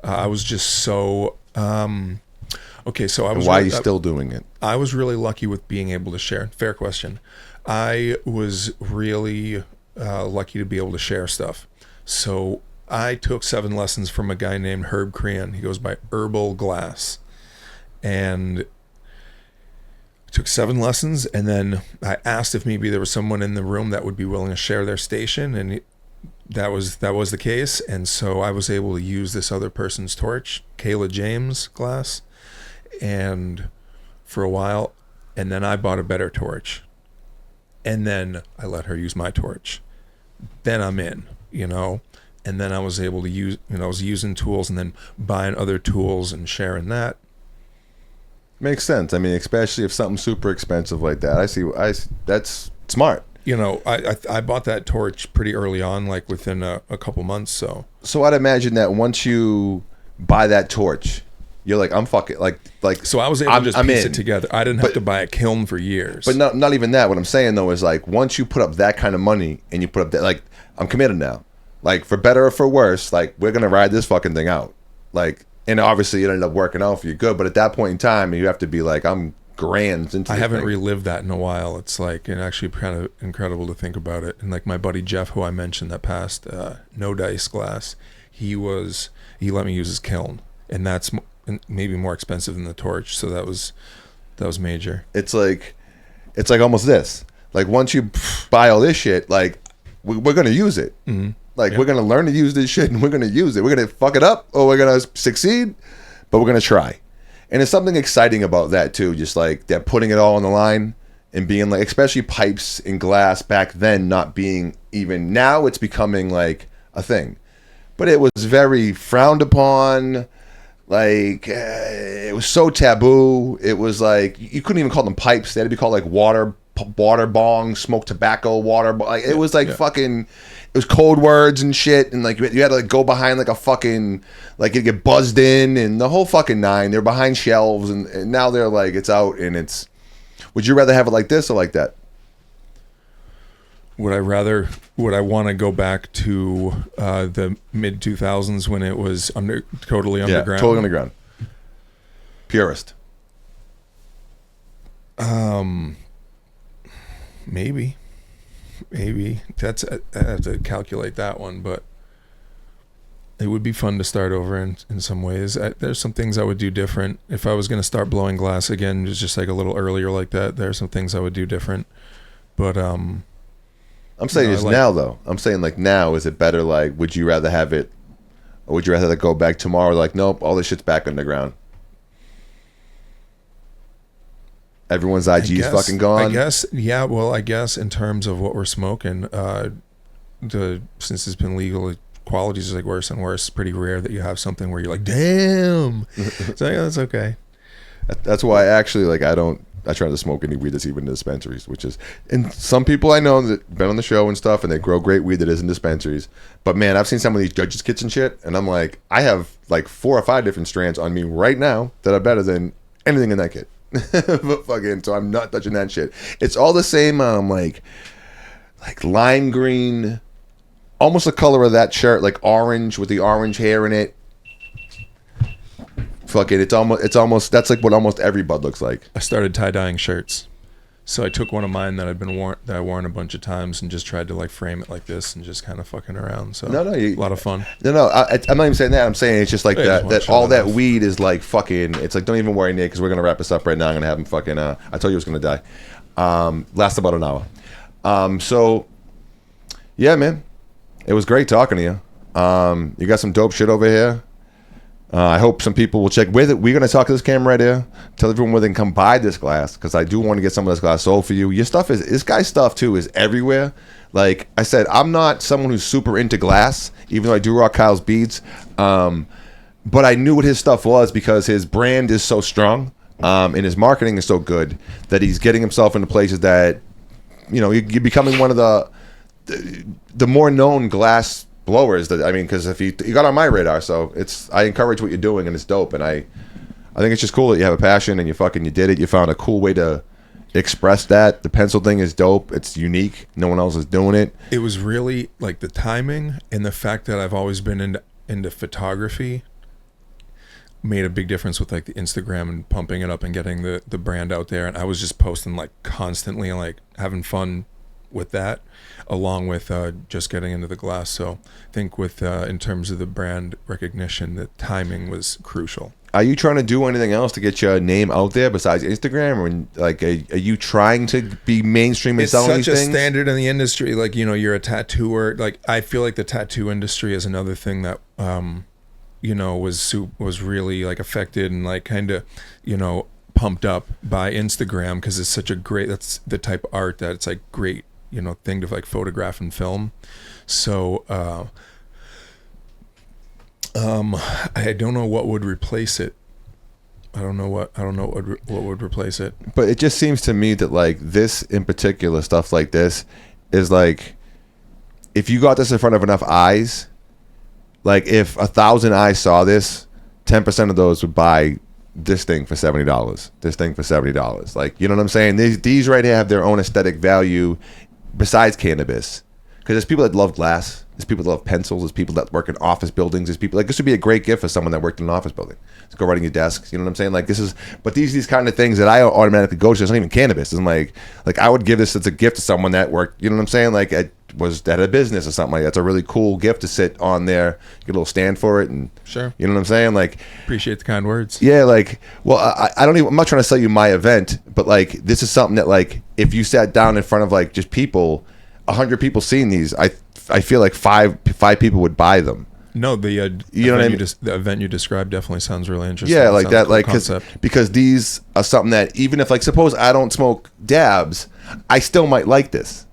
I was just so okay. So I was. Why are you still doing it? I was really lucky with being able to share. Fair question. I was really lucky to be able to share stuff. So I took 7 lessons from a guy named Herb Crean. He goes by Herbal Glass, and took 7 lessons. And then I asked if maybe there was someone in the room that would be willing to share their station, and that was the case. And so I was able to use this other person's torch, Kayla James glass, and for a while, and then I bought a better torch, and then I let her use my torch. Then I'm in, and then I was able to use, I was using tools and then buying other tools and sharing that. Makes sense. I mean, especially if something's super expensive like that. That's smart. I bought that torch pretty early on, like within a couple months. So I'd imagine that once you buy that torch, you're like, I'm fucking like. So I was able to just piece it together. I didn't have to buy a kiln for years. But not even that. What I'm saying though is like, once you put up that kind of money and you put up that, like, I'm committed now. Like, for better or for worse, like, we're gonna ride this fucking thing out. Like, and obviously it ended up working out for you good. But at that point in time, you have to be like, I'm grand into. I haven't relived that in a while. It's like, and actually kind of incredible to think about it. And like my buddy Jeff, who I mentioned that passed, No Dice Glass, he let me use his kiln, and that's maybe more expensive than the torch. So that was major. It's like almost this. Like once you buy all this shit, like we're gonna use it. Mm-hmm. Like we're gonna learn to use this shit, and we're gonna use it. We're gonna fuck it up, or we're gonna succeed, but we're gonna try. And there's something exciting about that too. Just like that, putting it all on the line and being like, especially pipes and glass back then, not being even now, it's becoming like a thing. But it was very frowned upon. Like it was so taboo. It was like you couldn't even call them pipes. They had to be called like water bong, smoke tobacco, like it was like fucking, it was code words and shit, and like you had to like go behind like a fucking, like you get buzzed in and the whole fucking nine. They're behind shelves, and now they're like, it's out, and it's, would you rather have it like this or like that? Would I want to go back to the mid 2000s when it was totally underground? Yeah, totally underground. Purist. Maybe that's, I have to calculate that one, but it would be fun to start over in some ways. There's some things I would do different if I was going to start blowing glass again, just like a little earlier like that. There's some things I would do different, but I'm saying it's now though. I'm saying like now, is it better? Like, would you rather have it, or would you rather go back tomorrow? Like, nope, all this shit's back underground. Everyone's IG's fucking gone. I guess, yeah. Well, I guess in terms of what we're smoking, since it's been legal, quality is like worse and worse. It's pretty rare that you have something where you're like, damn. So yeah, that's okay. That's why actually, like, I try to smoke any weed that's even in dispensaries, which is, and some people I know that been on the show and stuff, and they grow great weed that is in dispensaries. But man, I've seen some of these judges' kits and shit, and I'm like, I have like 4 or 5 different strands on me right now that are better than anything in that kit. But fucking, so I'm not touching that shit. It's all the same, like lime green, almost the color of that shirt, like orange with the orange hair in it. Fucking, it's almost that's like what almost every bud looks like. I started tie-dyeing shirts. So I took one of mine that I worn a bunch of times and just tried to like frame it like this and just kind of fucking around. So a lot of fun. No, I'm not even saying that. I'm saying it's just like that all that weed is like fucking. It's like, don't even worry, Nick, because we're gonna wrap this up right now. I'm gonna have him fucking. I told you I was gonna die. Last about an hour. So yeah, man, it was great talking to you. You got some dope shit over here. I hope some people will check with it. We're going to talk to this camera right here. Tell everyone where they can come buy this glass, because I do want to get some of this glass sold for you. Your stuff is, this guy's stuff too is everywhere. Like I said, I'm not someone who's super into glass, even though I do rock Kyle's beads. But I knew what his stuff was because his brand is so strong, and his marketing is so good that he's getting himself into places that, you know, you're becoming one of the more known glass blowers. That, I mean, because if you got on my radar, so I encourage what you're doing, and it's dope. And I think it's just cool that you have a passion and you did it. You found a cool way to express that. The pencil thing is dope. It's unique. No one else is doing it. It was really like the timing and the fact that I've always been into photography made a big difference with like the Instagram and pumping it up and getting the brand out there. And I was just posting like constantly and like having fun with that, along with just getting into the glass. So I think with in terms of the brand recognition, the timing was crucial. Are you trying to do anything else to get your name out there besides Instagram, or like are you trying to be mainstream and selling these things? It's such a standard in the industry. Like, you know, you're a tattooer. Like, I feel like the tattoo industry is another thing that you know, was really like affected and like kind of, you know, pumped up by Instagram, because it's such a great, that's the type of art that it's like great, you know, thing to like photograph and film. So I don't know what would replace it. I don't know what would replace it. But it just seems to me that like this in particular, stuff like this is like, if you got this in front of enough eyes, like if 1,000 eyes saw this, 10% of those would buy this thing for $70. This thing for $70. Like, you know what I'm saying? These right here have their own aesthetic value besides cannabis. Because there's people that love glass. There's people that love pencils. There's people that work in office buildings. There's people like, this would be a great gift for someone that worked in an office building. Just go right in your desk. You know what I'm saying? Like, this is, but these kind of things that I automatically go to, it's not even cannabis. It's like I would give this as a gift to someone that worked, you know what I'm saying? Like had a business or something like that. It's a really cool gift to sit on there, get a little stand for it, and Sure. you know what I'm saying? Like, Appreciate the kind words. yeah, like, well, I don't even, I'm not trying to sell you my event, but like, this is something that like, if you sat down in front of like just people, 100 people seeing these, I feel like five people would buy them. No, the you know what I mean? The event you described definitely sounds really interesting. Yeah, like that, Cool like concept. because these are something that even if like suppose I don't smoke dabs, I still might like this,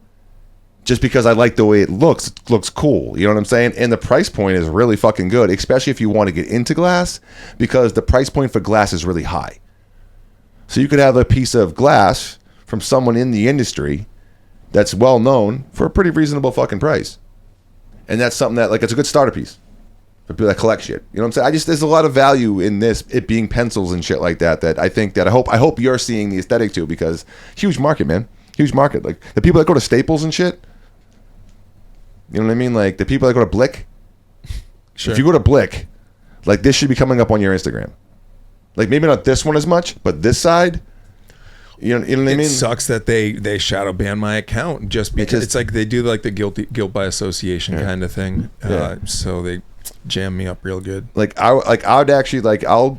just because I like the way it looks. It looks cool. You know what I'm saying? And the price point is really fucking good, especially if you want to get into glass, because the price point for glass is really high. So you could have a piece of glass from someone in the industry that's well known for a pretty reasonable fucking price, and that's something that like it's a good starter piece. For people that collect shit, you know what I'm saying? There's a lot of value in this, it being pencils and shit like that. That I think that I hope you're seeing the aesthetic too, because huge market, man, huge market. Like the people that go to Staples and shit, you know what I mean? Like the people that go to Blick. Sure. If you go to Blick, like this should be coming up on your Instagram. Like maybe not this one as much, but this side. You know what I mean? It sucks that they shadow ban my account just because it's like they do like the guilt by association kind of thing. So they jam me up real good. I would actually I'll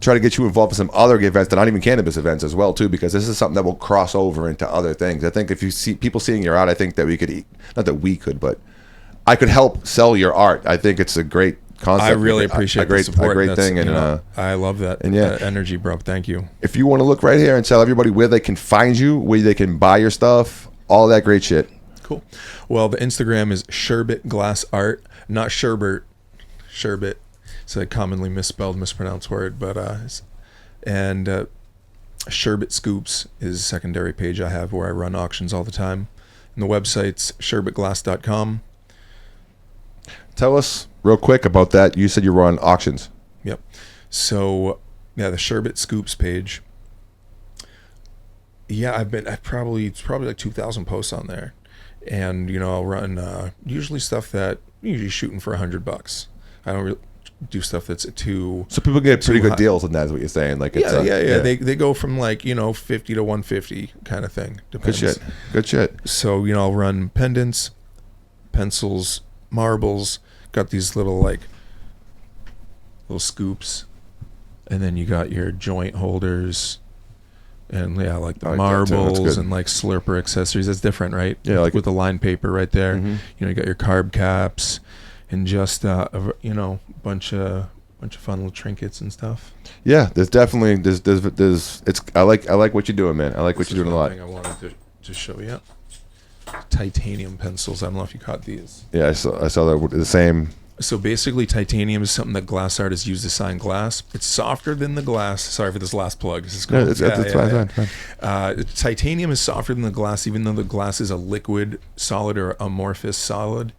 try to get you involved in some other events that aren't even cannabis events as well too, because this is something that will cross over into other things. I think if you see people seeing your art, I think that we could not that we could, but I could help sell your art. I think it's a great concept. I really appreciate the support. A great thing, and I love that. And energy, bro. Thank you. If you want to look right here and tell everybody where they can find you, where they can buy your stuff, all that great shit. Cool. Well, the Instagram is Sherbet Glass Art, not Sherbet. Sherbet. It's a commonly mispronounced word, but Sherbet Scoops is a secondary page I have where I run auctions all the time. And the website's sherbetglass.com. Tell us real quick about that. You said you run auctions. Yep. So yeah, the Sherbet Scoops page. Yeah, it's probably like 2,000 posts on there, and I'll run usually stuff that usually shooting for $100. I don't really do stuff that's too. So people get pretty good deals on that, is what you're saying? Like it's yeah. They go from like 50 to 150 kind of thing. Depends. Good shit. So I'll run pendants, pencils, marbles. Got these little scoops, and then you got your joint holders, and like the marbles and like slurper accessories. That's different, right? Yeah, like with the line paper right there. Mm-hmm. You got your carb caps, and just bunch of fun little trinkets and stuff. Yeah, there's definitely there's it's I like what you're doing, man. I like what you're doing a lot. Thing I wanted to show you. Titanium pencils. I don't know if you caught these. Yeah, I saw that the same. So basically, titanium is something that glass artists use to sign glass. It's softer than the glass. Sorry for this last plug. This is cool. No, it's fine. Titanium is softer than the glass, even though the glass is a liquid solid or amorphous solid.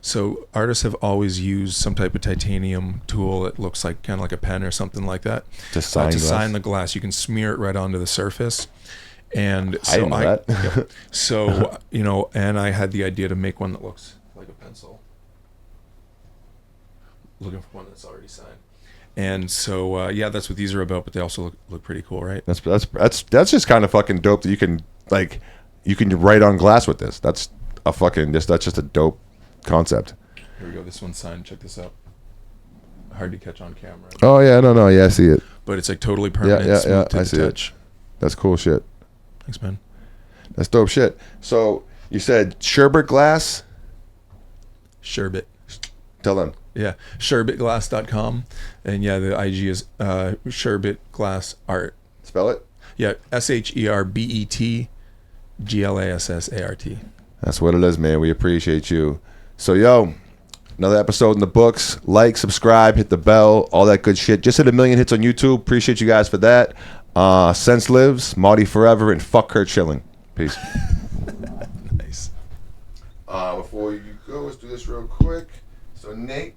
So artists have always used some type of titanium tool that looks like kind of like a pen or something like that to sign the glass. You can smear it right onto the surface. And so I didn't know that. So and I had the idea to make one that looks like a pencil. Looking for one that's already signed. And so that's what these are about, but they also look pretty cool, right? That's just kind of fucking dope that you can write on glass with this. That's just a dope concept. Here we go. This one's signed. Check this out. Hard to catch on camera. Oh yeah, no, yeah, I see it. But it's like totally permanent. Yeah, to I see touch. it. That's cool shit. Thanks, man. That's dope shit. So you said Sherbet Glass? Sherbet. Tell them. Yeah, sherbetglass.com. And yeah, the IG is Sherbet Glass Art. Spell it? Yeah, SherbetGlassArt. That's what it is, man. We appreciate you. So, another episode in the books. Like, subscribe, hit the bell, all that good shit. Just hit 1 million hits on YouTube. Appreciate you guys for that. Sense lives, Marty forever, and fuck Kurt Schilling. Peace. Nice. Before you go, let's do this real quick. So, Nate.